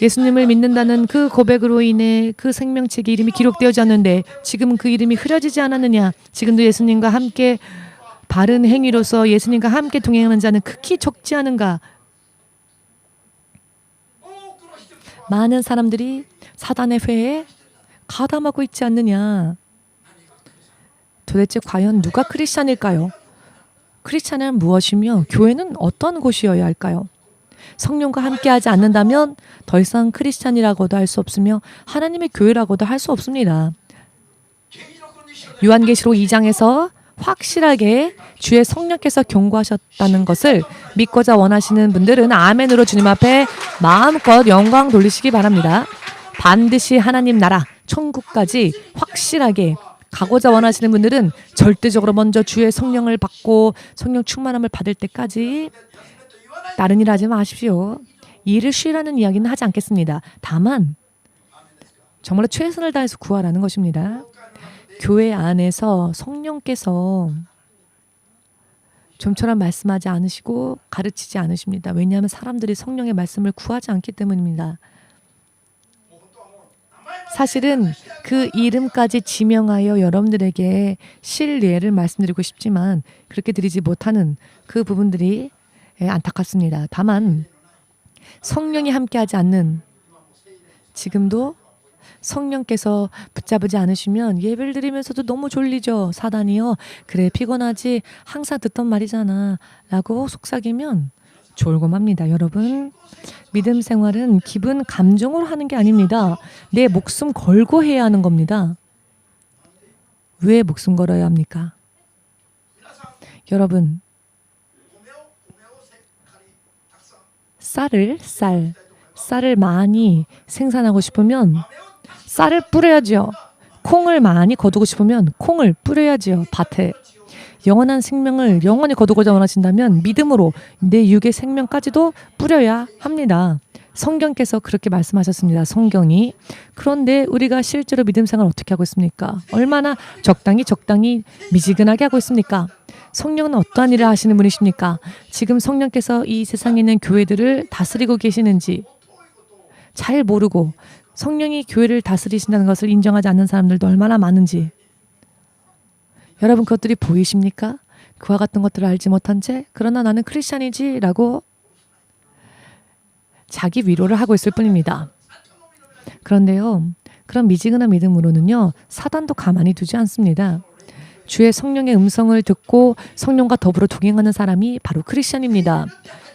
예수님을 믿는다는 그 고백으로 인해 그 생명책의 이름이 기록되어지 않는데 지금은 그 이름이 흐려지지 않았느냐. 지금도 예수님과 함께 바른 행위로서 예수님과 함께 동행하는 자는 극히 적지 않은가. 많은 사람들이 사단의 회에 가담하고 있지 않느냐. 도대체 과연 누가 크리스찬일까요? 크리스찬은 무엇이며 교회는 어떤 곳이어야 할까요? 성령과 함께하지 않는다면 더 이상 크리스찬이라고도 할 수 없으며 하나님의 교회라고도 할 수 없습니다. 요한계시록 2장에서 확실하게 주의 성령께서 경고하셨다는 것을 믿고자 원하시는 분들은 아멘으로 주님 앞에 마음껏 영광 돌리시기 바랍니다. 반드시 하나님 나라, 천국까지 확실하게 가고자 원하시는 분들은 절대적으로 먼저 주의 성령을 받고 성령 충만함을 받을 때까지 다른 일 하지 마십시오. 일을 쉬라는 이야기는 하지 않겠습니다. 다만 정말로 최선을 다해서 구하라는 것입니다. 교회 안에서 성령께서 좀처럼 말씀하지 않으시고 가르치지 않으십니다. 왜냐하면 사람들이 성령의 말씀을 구하지 않기 때문입니다. 사실은 그 이름까지 지명하여 여러분들에게 실례를 말씀드리고 싶지만 그렇게 드리지 못하는 그 부분들이 안타깝습니다. 다만 성령이 함께하지 않는, 지금도 성령께서 붙잡지 않으시면 예배를 드리면서도 너무 졸리죠. 사단이요. 그래 피곤하지. 항상 듣던 말이잖아. 라고 속삭이면 졸고맙니다. 여러분, 믿음 생활은 기분, 감정으로 하는 게 아닙니다. 내 목숨 걸고 해야 하는 겁니다. 왜 목숨 걸어야 합니까? 여러분, 쌀을 많이 생산하고 싶으면 쌀을 뿌려야죠. 콩을 많이 거두고 싶으면 콩을 뿌려야죠. 밭에. 영원한 생명을 영원히 거두고자 원하신다면 믿음으로 내 육의 생명까지도 뿌려야 합니다. 성경께서 그렇게 말씀하셨습니다. 성경이. 그런데 우리가 실제로 믿음 생활 어떻게 하고 있습니까? 얼마나 적당히 미지근하게 하고 있습니까? 성령은 어떠한 일을 하시는 분이십니까? 지금 성령께서 이 세상에 있는 교회들을 다스리고 계시는지 잘 모르고 성령이 교회를 다스리신다는 것을 인정하지 않는 사람들도 얼마나 많은지, 여러분 그것들이 보이십니까? 그와 같은 것들을 알지 못한 채 그러나 나는 크리스찬이지 라고 자기 위로를 하고 있을 뿐입니다. 그런데요, 그런 미지근한 믿음으로는요, 사단도 가만히 두지 않습니다. 주의 성령의 음성을 듣고 성령과 더불어 동행하는 사람이 바로 크리스찬입니다.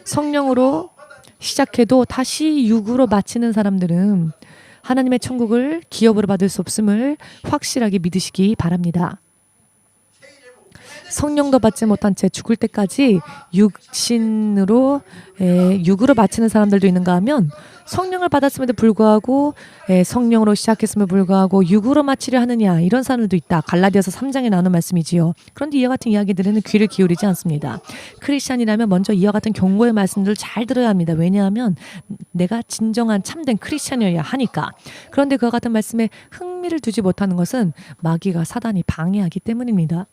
성령으로 시작해도 다시 육으로 마치는 사람들은 하나님의 천국을 기업으로 받을 수 없음을 확실하게 믿으시기 바랍니다. 성령도 받지 못한 채 죽을 때까지 육으로 바치는 사람들도 있는가 하면 성령을 받았음에도 불구하고 성령으로 시작했음에도 불구하고 육으로 마치려 하느냐, 이런 사람들도 있다. 갈라디아서 3장에 나오는 말씀이지요. 그런데 이와 같은 이야기들에는 귀를 기울이지 않습니다. 크리스찬이라면 먼저 이와 같은 경고의 말씀들을 잘 들어야 합니다. 왜냐하면 내가 진정한 참된 크리스찬이어야 하니까. 그런데 그와 같은 말씀에 흥미를 두지 못하는 것은 마귀가, 사단이 방해하기 때문입니다.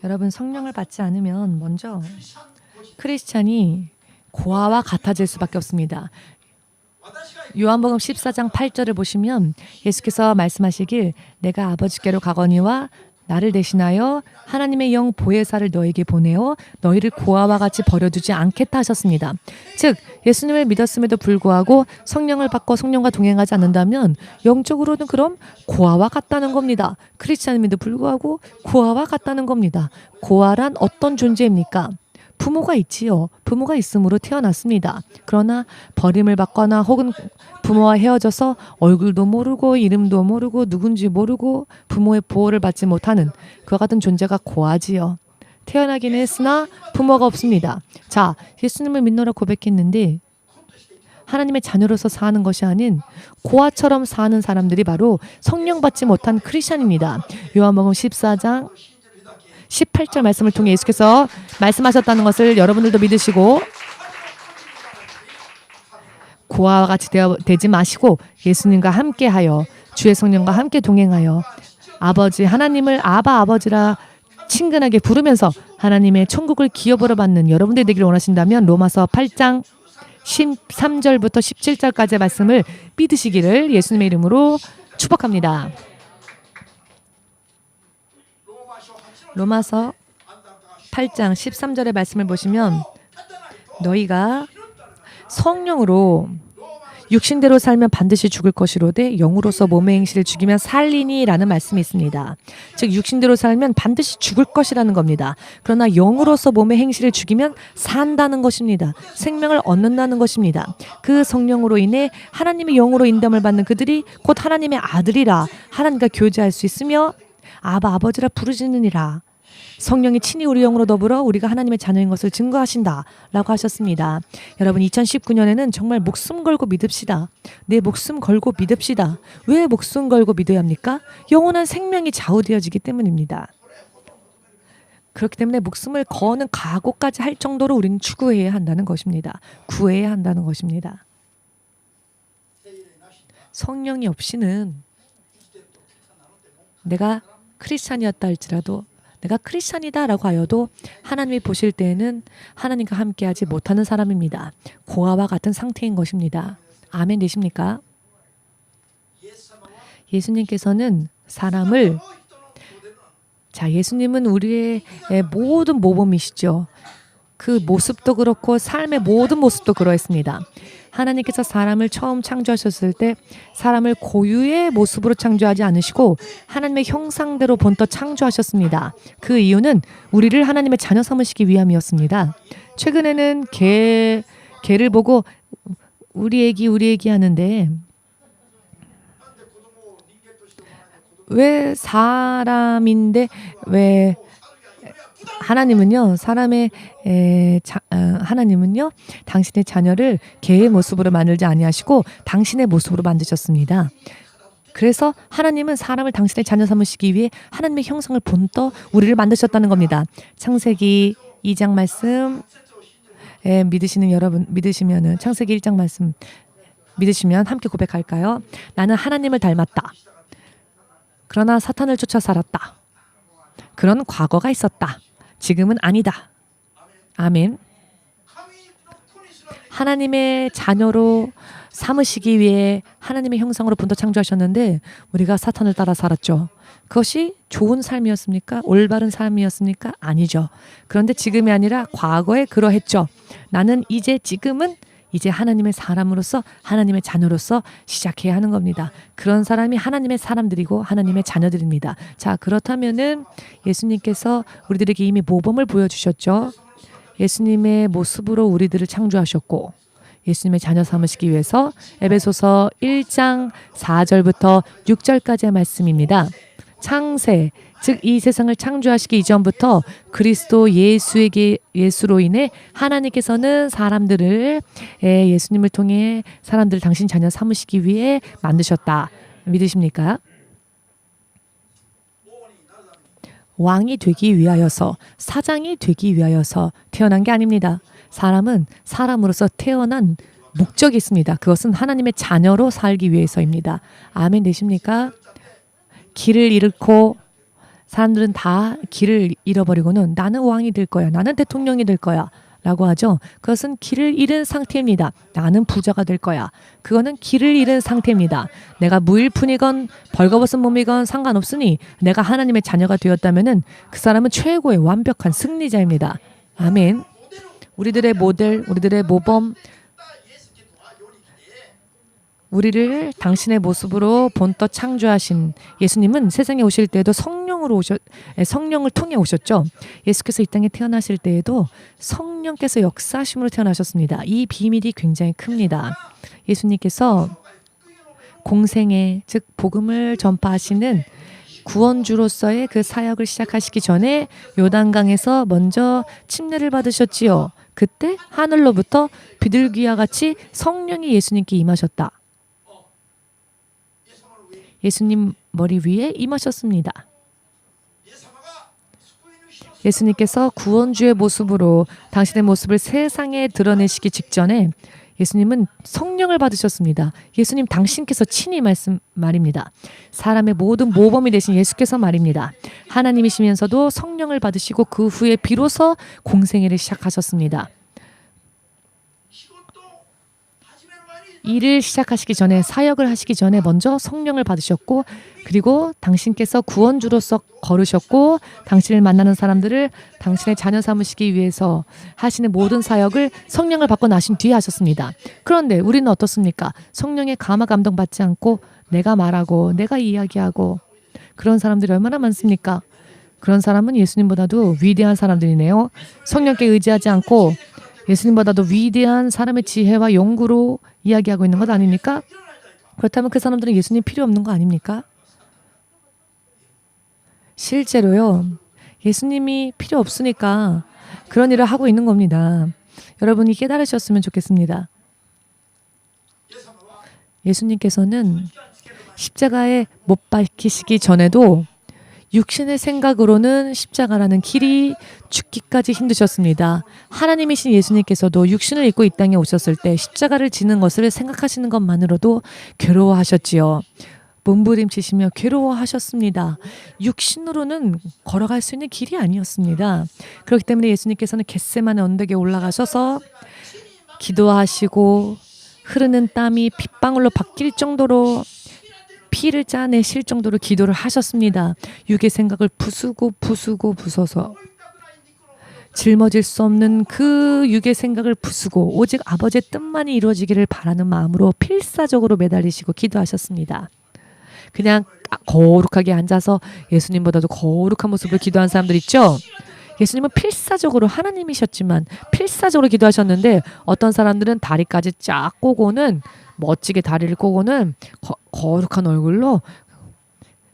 여러분, 성령을 받지 않으면 먼저 크리스찬이 고아와 같아질 수밖에 없습니다. 요한복음 14장 8절을 보시면 예수께서 말씀하시길 내가 아버지께로 가거니와 나를 대신하여 하나님의 영 보혜사를 너에게 보내어 너희를 고아와 같이 버려두지 않겠다 하셨습니다. 즉 예수님을 믿었음에도 불구하고 성령을 받고 성령과 동행하지 않는다면 영적으로는 그럼 고아와 같다는 겁니다. 크리스찬임에도 불구하고 고아와 같다는 겁니다. 고아란 어떤 존재입니까? 부모가 있지요. 부모가 있음으로 태어났습니다. 그러나 버림을 받거나 혹은 부모와 헤어져서 얼굴도 모르고 이름도 모르고 누군지 모르고 부모의 보호를 받지 못하는 그와 같은 존재가 고아지요. 태어나기는 했으나 부모가 없습니다. 자, 예수님을 믿노라 고백했는데 하나님의 자녀로서 사는 것이 아닌 고아처럼 사는 사람들이 바로 성령 받지 못한 크리스찬입니다. 요한복음 14장 18절 말씀을 통해 예수께서 말씀하셨다는 것을 여러분들도 믿으시고 고아와 같이 되지 마시고 예수님과 함께하여 주의 성령과 함께 동행하여 아버지 하나님을 아바 아버지라 친근하게 부르면서 하나님의 천국을 기업으로 받는 여러분들이 되기를 원하신다면 로마서 8장 13절부터 17절까지의 말씀을 믿으시기를 예수님의 이름으로 축복합니다. 로마서 8장 13절의 말씀을 보시면 너희가 성령으로 육신대로 살면 반드시 죽을 것이로되 영으로서 몸의 행실을 죽이면 살리니 라는 말씀이 있습니다. 즉 육신대로 살면 반드시 죽을 것이라는 겁니다. 그러나 영으로서 몸의 행실을 죽이면 산다는 것입니다. 생명을 얻는다는 것입니다. 그 성령으로 인해 하나님의 영으로 인담을 받는 그들이 곧 하나님의 아들이라 하나님과 교제할 수 있으며 아바 아버지라 부르짖느니라. 성령이 친히 우리 영으로 더불어 우리가 하나님의 자녀인 것을 증거하신다 라고 하셨습니다. 여러분 2019년에는 정말 목숨 걸고 믿읍시다. 내 목숨 걸고 믿읍시다. 왜 목숨 걸고 믿어야 합니까? 영원한 생명이 좌우되어지기 때문입니다. 그렇기 때문에 목숨을 거는 각오까지 할 정도로 우리는 추구해야 한다는 것입니다. 구해야 한다는 것입니다. 성령이 없이는 내가 크리스찬이었다 할지라도 내가 크리스찬이다라고 하여도 하나님이 보실 때에는 하나님과 함께하지 못하는 사람입니다. 고아와 같은 상태인 것입니다. 아멘 되십니까? 예수님께서는 사람을 예수님은 우리의 모든 모범이시죠. 그 모습도 그렇고 삶의 모든 모습도 그러했습니다. 하나님께서 사람을 처음 창조하셨을 때 사람을 고유의 모습으로 창조하지 않으시고 하나님의 형상대로 본떠 창조하셨습니다. 그 이유는 우리를 하나님의 자녀 삼으시기 위함이었습니다. 최근에는 개를 보고 우리 애기 하는데 왜 사람인데 왜 하나님은요 하나님은요 당신의 자녀를 개의 모습으로 만들지 아니하시고 당신의 모습으로 만드셨습니다. 그래서 하나님은 사람을 당신의 자녀 삼으시기 위해 하나님의 형상을 본떠 우리를 만드셨다는 겁니다. 창세기 2장 말씀 믿으시는 여러분 믿으시면은 창세기 1장 말씀 믿으시면 함께 고백할까요? 나는 하나님을 닮았다. 그러나 사탄을 쫓아 살았다. 그런 과거가 있었다. 지금은 아니다. 아멘. 하나님의 자녀로 삼으시기 위해 하나님의 형상으로 본떠 창조하셨는데 우리가 사탄을 따라 살았죠. 그것이 좋은 삶이었습니까? 올바른 삶이었습니까? 아니죠. 그런데 지금이 아니라 과거에 그러했죠. 나는 지금은 하나님의 사람으로서 하나님의 자녀로서 시작해야 하는 겁니다. 그런 사람이 하나님의 사람들이고 하나님의 자녀들입니다. 자, 그렇다면은 예수님께서 우리들에게 이미 모범을 보여주셨죠. 예수님의 모습으로 우리들을 창조하셨고 예수님의 자녀 삼으시기 위해서 에베소서 1장 4절부터 6절까지의 말씀입니다. 창세, 즉 이 세상을 창조하시기 이전부터 그리스도 예수로 인해 하나님께서는 사람들을 예수님을 통해 사람들을 당신 자녀 삼으시기 위해 만드셨다. 믿으십니까? 왕이 되기 위하여서, 사장이 되기 위하여서 태어난 게 아닙니다. 사람은 사람으로서 태어난 목적이 있습니다. 그것은 하나님의 자녀로 살기 위해서입니다. 아멘 되십니까? 길을 잃고 사람들은 다 길을 잃어버리고는 나는 왕이 될 거야. 나는 대통령이 될 거야. 라고 하죠. 그것은 길을 잃은 상태입니다. 나는 부자가 될 거야. 그거는 길을 잃은 상태입니다. 내가 무일푼이건 벌거벗은 몸이건 상관없으니 내가 하나님의 자녀가 되었다면은 그 사람은 최고의 완벽한 승리자입니다. 아멘. 우리들의 모델, 우리들의 모범, 우리를 당신의 모습으로 본떠 창조하신 예수님은 세상에 오실 때에도 성령을 통해 오셨죠. 예수께서 이 땅에 태어나실 때에도 성령께서 역사하심으로 태어나셨습니다. 이 비밀이 굉장히 큽니다. 예수님께서 공생애, 즉 복음을 전파하시는 구원주로서의 그 사역을 시작하시기 전에 요단강에서 먼저 침례를 받으셨지요. 그때 하늘로부터 비둘기와 같이 성령이 예수님께 임하셨다. 예수님 머리 위에 임하셨습니다. 예수님께서 구원주의 모습으로 당신의 모습을 세상에 드러내시기 직전에 예수님은 성령을 받으셨습니다. 예수님 당신께서 친히 말입니다. 사람의 모든 모범이 되신 예수께서 말입니다. 하나님이시면서도 성령을 받으시고 그 후에 비로소 공생애를 시작하셨습니다. 일을 시작하시기 전에, 사역을 하시기 전에 먼저 성령을 받으셨고, 그리고 당신께서 구원주로서 걸으셨고 당신을 만나는 사람들을 당신의 자녀 삼으시기 위해서 하시는 모든 사역을 성령을 받고 나신 뒤에 하셨습니다. 그런데 우리는 어떻습니까? 성령의 감화 감동 받지 않고 내가 말하고 내가 이야기하고 그런 사람들이 얼마나 많습니까? 그런 사람은 예수님보다도 위대한 사람들이네요. 성령께 의지하지 않고 예수님보다도 위대한 사람의 지혜와 연구로 이야기하고 있는 것 아닙니까? 그렇다면 그 사람들은 예수님 필요 없는 거 아닙니까? 실제로요. 예수님이 필요 없으니까 그런 일을 하고 있는 겁니다. 여러분이 깨달으셨으면 좋겠습니다. 예수님께서는 십자가에 못 박히시기 전에도 육신의 생각으로는 십자가라는 길이 죽기까지 힘드셨습니다. 하나님이신 예수님께서도 육신을 입고 이 땅에 오셨을 때 십자가를 지는 것을 생각하시는 것만으로도 괴로워하셨지요. 몸부림치시며 괴로워하셨습니다. 육신으로는 걸어갈 수 있는 길이 아니었습니다. 그렇기 때문에 예수님께서는 겟세마네 언덕에 올라가셔서 기도하시고 흐르는 땀이 핏방울로 바뀔 정도로 피를 짜내실 정도로 기도를 하셨습니다. 육의 생각을 부숴서 짊어질 수 없는 그 육의 생각을 부수고 오직 아버지의 뜻만이 이루어지기를 바라는 마음으로 필사적으로 매달리시고 기도하셨습니다. 그냥 거룩하게 앉아서 예수님보다도 거룩한 모습으로 기도한 사람들 있죠? 예수님은 필사적으로 하나님이셨지만 필사적으로 기도하셨는데 어떤 사람들은 다리까지 쫙 꼬고는 멋지게 다리를 꼬고는 거룩한 얼굴로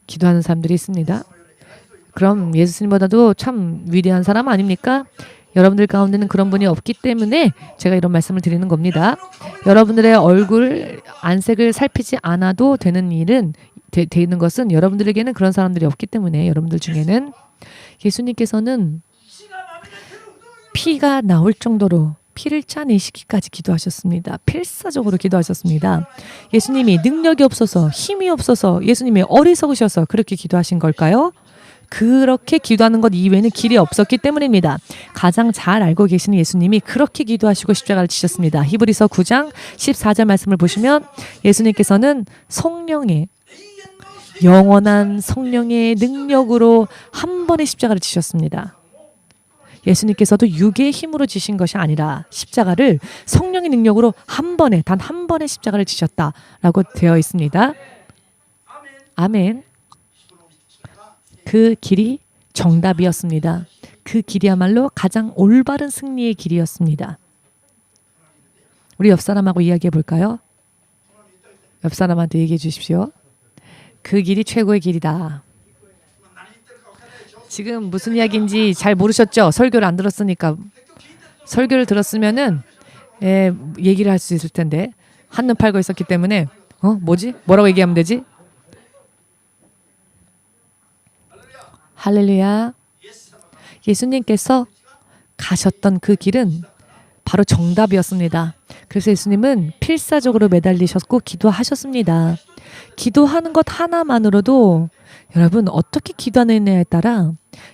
기도하는 사람들이 있습니다. 그럼 예수님보다도 참 위대한 사람 아닙니까? 여러분들 가운데는 그런 분이 없기 때문에 제가 이런 말씀을 드리는 겁니다. 여러분들의 얼굴 안색을 살피지 않아도 되는 것은 여러분들에게는 그런 사람들이 없기 때문에 여러분들 중에는 예수님께서는 피가 나올 정도로 피를 짜내시기까지 기도하셨습니다. 필사적으로 기도하셨습니다. 예수님이 능력이 없어서 힘이 없어서 예수님이 어리석으셔서 그렇게 기도하신 걸까요? 그렇게 기도하는 것 이외에는 길이 없었기 때문입니다. 가장 잘 알고 계시는 예수님이 그렇게 기도하시고 십자가를 지셨습니다. 히브리서 9장 14절 말씀을 보시면 예수님께서는 성령의 영원한 성령의 능력으로 한 번의 십자가를 지셨습니다. 예수님께서도 육의 힘으로 지신 것이 아니라 십자가를 성령의 능력으로 단 한 번의 십자가를 지셨다라고 되어 있습니다. 아멘. 그 길이 정답이었습니다. 그 길이야말로 가장 올바른 승리의 길이었습니다. 우리 옆 사람하고 이야기해 볼까요? 옆 사람한테 얘기해 주십시오. 그 길이 최고의 길이다. 지금 무슨 이야기인지 잘 모르셨죠? 설교를 안 들었으니까. 설교를 들었으면은 얘기를 할 수 있을 텐데 한눈 팔고 있었기 때문에 뭐지? 뭐라고 얘기하면 되지? 할렐루야. 예수님께서 가셨던 그 길은 바로 정답이었습니다. 그래서 예수님은 필사적으로 매달리셨고 기도하셨습니다. 기도하는 것 하나만으로도 여러분 어떻게 기도하느냐에 따라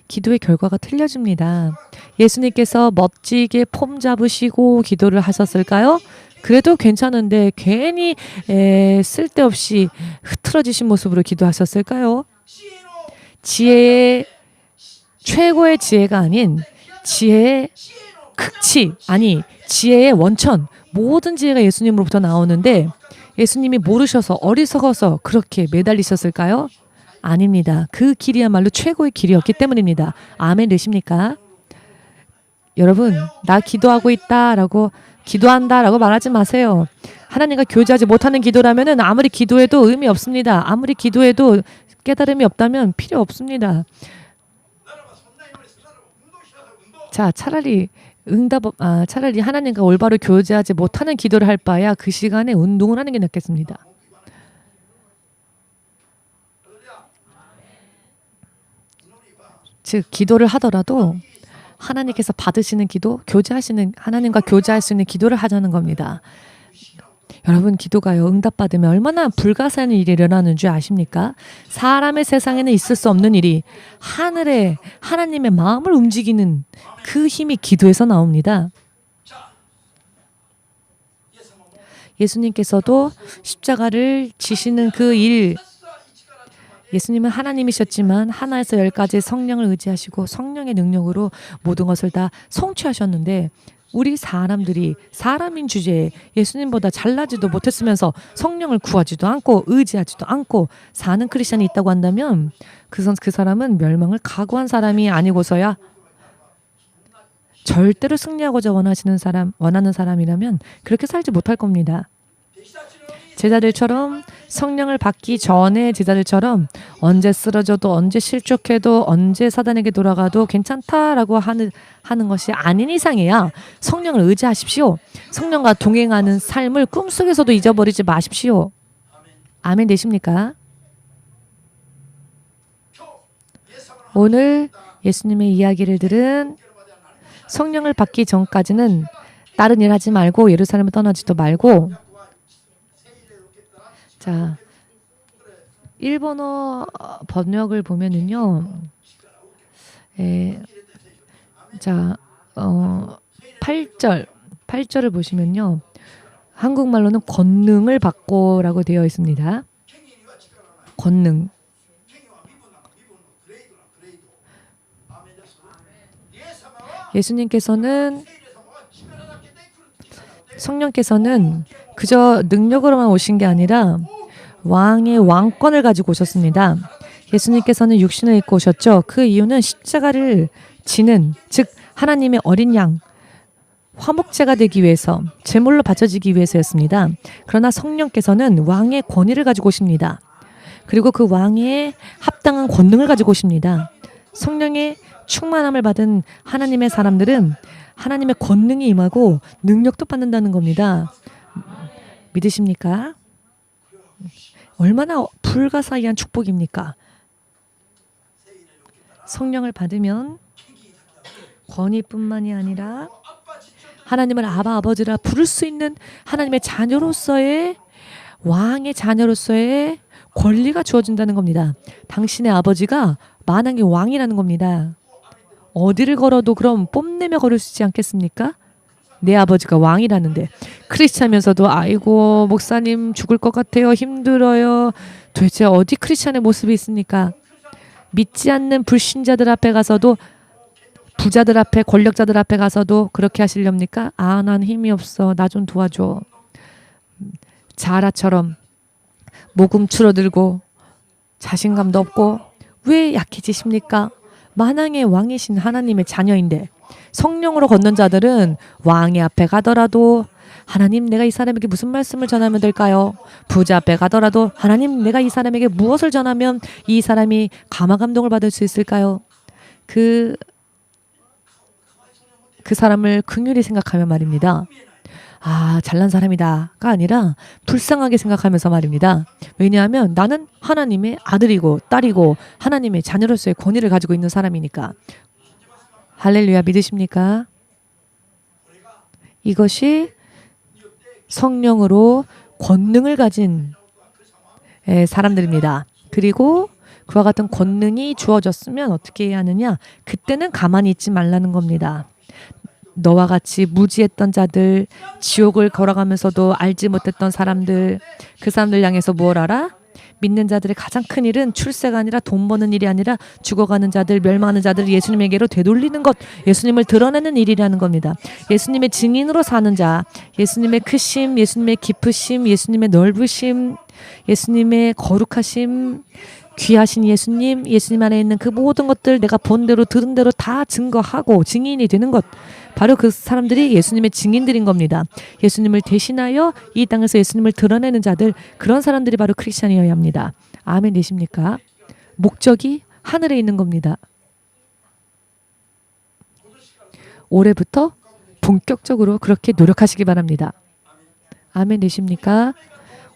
기도의 결과가 틀려집니다. 예수님께서 멋지게 폼 잡으시고 기도를 하셨을까요? 그래도 괜찮은데 괜히 쓸데없이 흐트러지신 모습으로 기도하셨을까요? 지혜의 최고의 지혜가 아닌 지혜의 극치, 아니 지혜의 원천, 모든 지혜가 예수님으로부터 나오는데 예수님이 모르셔서 어리석어서 그렇게 매달리셨을까요? 아닙니다. 그 길이야말로 최고의 길이었기 때문입니다. 아멘 되십니까? 여러분, 나 기도하고 있다라고 기도한다라고 말하지 마세요. 하나님과 교제하지 못하는 기도라면은 아무리 기도해도 의미 없습니다. 아무리 기도해도 깨달음이 없다면 필요 없습니다. 자, 차라리 하나님과 올바로 교제하지 못하는 기도를 할 바야 그 시간에 운동을 하는 게 낫겠습니다. 즉 기도를 하더라도 하나님께서 받으시는 기도, 하나님과 교제할 수 있는 기도를 하자는 겁니다. 여러분 기도가요 응답받으면 얼마나 불가사의한 일이 일어나는 줄 아십니까? 사람의 세상에는 있을 수 없는 일이 하늘에 하나님의 마음을 움직이는 그 힘이 기도에서 나옵니다. 예수님께서도 십자가를 지시는 그 일, 예수님은 하나님이셨지만 하나에서 열까지 성령을 의지하시고 성령의 능력으로 모든 것을 다 성취하셨는데 우리 사람들이 사람인 주제에 예수님보다 잘나지도 못했으면서 성령을 구하지도 않고 의지하지도 않고 사는 크리스천이 있다고 한다면 그 사람은 멸망을 각오한 사람이 아니고서야 절대로 승리하고자 원하는 사람이라면 그렇게 살지 못할 겁니다. 제자들처럼 성령을 받기 전에 제자들처럼 언제 쓰러져도 언제 실족해도 언제 사단에게 돌아가도 괜찮다라고 하는 것이 아닌 이상이야. 성령을 의지하십시오. 성령과 동행하는 삶을 꿈속에서도 잊어버리지 마십시오. 아멘 되십니까? 오늘 예수님의 이야기를 들은 성령을 받기 전까지는 다른 일 하지 말고 예루살렘을 떠나지도 말고 자, 일본어 번역을 보면은요. 8절을 보시면요. 한국말로는 권능을 받고라고 되어 있습니다. 권능. 성령께서는 그저 능력으로만 오신 게 아니라 왕의 왕권을 가지고 오셨습니다. 예수님께서는 육신을 입고 오셨죠. 그 이유는 십자가를 지는, 즉 하나님의 어린 양, 화목제가 되기 위해서, 제물로 바쳐지기 위해서였습니다. 그러나 성령께서는 왕의 권위를 가지고 오십니다. 그리고 그 왕의 합당한 권능을 가지고 오십니다. 성령의 충만함을 받은 하나님의 사람들은 하나님의 권능이 임하고 능력도 받는다는 겁니다. 믿으십니까? 얼마나 불가사의한 축복입니까? 성령을 받으면 권위뿐만이 아니라 하나님을 아버지라 부를 수 있는 하나님의 자녀로서의 왕의 자녀로서의 권리가 주어진다는 겁니다. 당신의 아버지가 만왕의 왕이라는 겁니다. 어디를 걸어도 그럼 뽐내며 걸을 수 있지 않겠습니까? 내 아버지가 왕이라는데 크리스찬이면서도 아이고 목사님 죽을 것 같아요. 힘들어요. 도대체 어디 크리스찬의 모습이 있습니까? 믿지 않는 불신자들 앞에 가서도 부자들 앞에 권력자들 앞에 가서도 그렇게 하시렵니까? 아, 난 힘이 없어. 나 좀 도와줘. 자라처럼 목음 줄어들고 자신감도 없고 왜 약해지십니까? 만왕의 왕이신 하나님의 자녀인데 성령으로 걷는 자들은 왕의 앞에 가더라도 하나님 내가 이 사람에게 무슨 말씀을 전하면 될까요? 부자 앞에 가더라도 하나님 내가 이 사람에게 무엇을 전하면 이 사람이 감화 감동을 받을 수 있을까요? 그 사람을 긍휼히 생각하며 말입니다. 아, 잘난 사람이다가 아니라 불쌍하게 생각하면서 말입니다. 왜냐하면 나는 하나님의 아들이고 딸이고 하나님의 자녀로서의 권위를 가지고 있는 사람이니까. 할렐루야, 믿으십니까? 이것이 성령으로 권능을 가진 사람들입니다. 그리고 그와 같은 권능이 주어졌으면 어떻게 해야 하느냐? 그때는 가만히 있지 말라는 겁니다. 너와 같이 무지했던 자들, 지옥을 걸어가면서도 알지 못했던 사람들, 그 사람들 향해서 뭘 알아? 믿는 자들의 가장 큰 일은 출세가 아니라 돈 버는 일이 아니라 죽어가는 자들, 멸망하는 자들을 예수님에게로 되돌리는 것, 예수님을 드러내는 일이라는 겁니다. 예수님의 증인으로 사는 자, 예수님의 크심, 예수님의 깊으심, 예수님의 넓으심, 예수님의 거룩하심, 귀하신 예수님, 예수님 안에 있는 그 모든 것들 내가 본 대로 들은 대로 다 증거하고 증인이 되는 것, 바로 그 사람들이 예수님의 증인들인 겁니다. 예수님을 대신하여 이 땅에서 예수님을 드러내는 자들, 그런 사람들이 바로 크리스찬이어야 합니다. 아멘 되십니까? 목적이 하늘에 있는 겁니다. 올해부터 본격적으로 그렇게 노력하시기 바랍니다. 아멘 되십니까?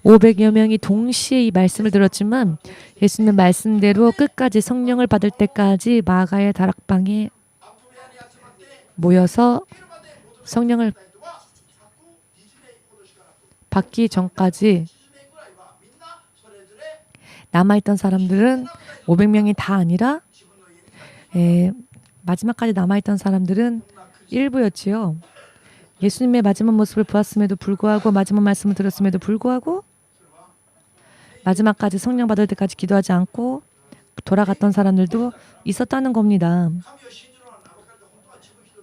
500여 명이 동시에 이 말씀을 들었지만 예수님의 말씀대로 끝까지 성령을 받을 때까지 마가의 다락방에 모여서 성령을 받기 전까지 남아있던 사람들은 500명이 다 아니라 마지막까지 남아있던 사람들은 일부였지요. 예수님의 마지막 모습을 보았음에도 불구하고 마지막 말씀을 들었음에도 불구하고 마지막까지 성령 받을 때까지 기도하지 않고 돌아갔던 사람들도 있었다는 겁니다.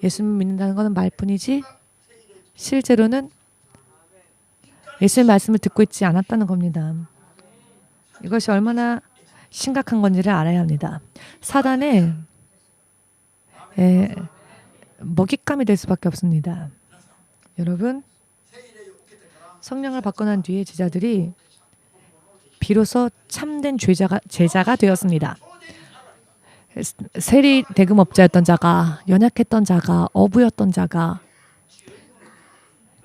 예수님 믿는다는 것은 말뿐이지 실제로는 예수의 말씀을 듣고 있지 않았다는 겁니다. 이것이 얼마나 심각한 건지를 알아야 합니다. 사단의 먹잇감이 될 수밖에 없습니다. 여러분, 성령을 받고 난 뒤에 제자들이 비로소 참된 제자가 되었습니다. 세리 대금업자였던 자가, 연약했던 자가, 어부였던 자가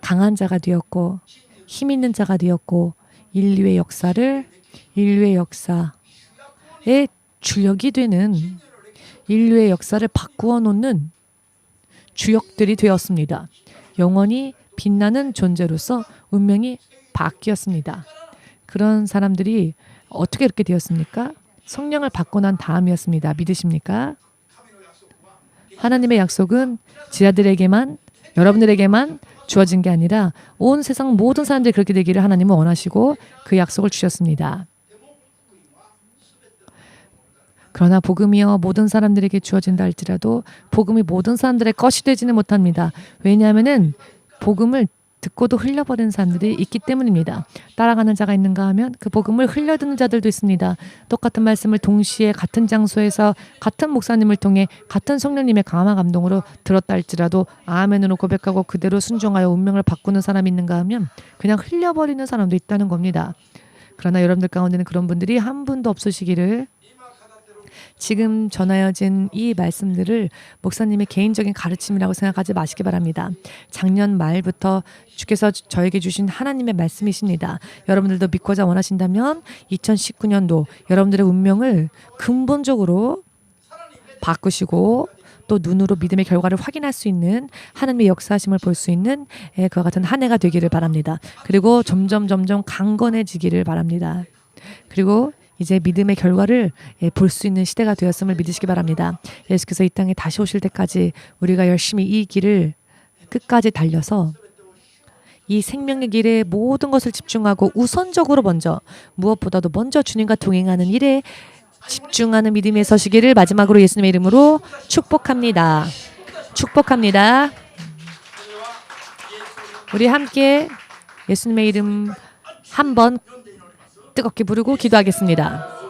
강한 자가 되었고 힘 있는 자가 되었고 인류의 역사의 주역이 되는, 인류의 역사를 바꾸어 놓는 주역들이 되었습니다. 영원히 빛나는 존재로서 운명이 바뀌었습니다. 그런 사람들이 어떻게 이렇게 되었습니까? 성령을 받고 난 다음이었습니다. 믿으십니까? 하나님의 약속은 제자들에게만, 여러분들에게만 주어진 게 아니라 온 세상 모든 사람들이 그렇게 되기를 하나님은 원하시고 그 약속을 주셨습니다. 그러나 복음이요 모든 사람들에게 주어진다 할지라도 복음이 모든 사람들의 것이 되지는 못합니다. 왜냐하면은 복음을 듣고도 흘려버리는 사람들이 있기 때문입니다. 따라가는 자가 있는가 하면 그 복음을 흘려듣는 자들도 있습니다. 똑같은 말씀을 동시에 같은 장소에서 같은 목사님을 통해 같은 성령님의 감화 감동으로 들었다 할지라도 아멘으로 고백하고 그대로 순종하여 운명을 바꾸는 사람이 있는가 하면 그냥 흘려버리는 사람도 있다는 겁니다. 그러나 여러분들 가운데는 그런 분들이 한 분도 없으시기를, 지금 전하여진 이 말씀들을 목사님의 개인적인 가르침이라고 생각하지 마시기 바랍니다. 작년 말부터 주께서 저에게 주신 하나님의 말씀이십니다. 여러분들도 믿고자 원하신다면 2019년도 여러분들의 운명을 근본적으로 바꾸시고 또 눈으로 믿음의 결과를 확인할 수 있는 하나님의 역사하심을 볼 수 있는 그와 같은 한 해가 되기를 바랍니다. 그리고 점점 강건해지기를 바랍니다. 그리고 이제 믿음의 결과를 볼 수 있는 시대가 되었음을 믿으시기 바랍니다. 예수께서 이 땅에 다시 오실 때까지 우리가 열심히 이 길을 끝까지 달려서 이 생명의 길에 모든 것을 집중하고 우선적으로 무엇보다도 먼저 주님과 동행하는 일에 집중하는 믿음에 서시기를 마지막으로 예수님의 이름으로 축복합니다. 축복합니다. 우리 함께 예수님의 이름 한번 뜨겁게 부르고 기도하겠습니다.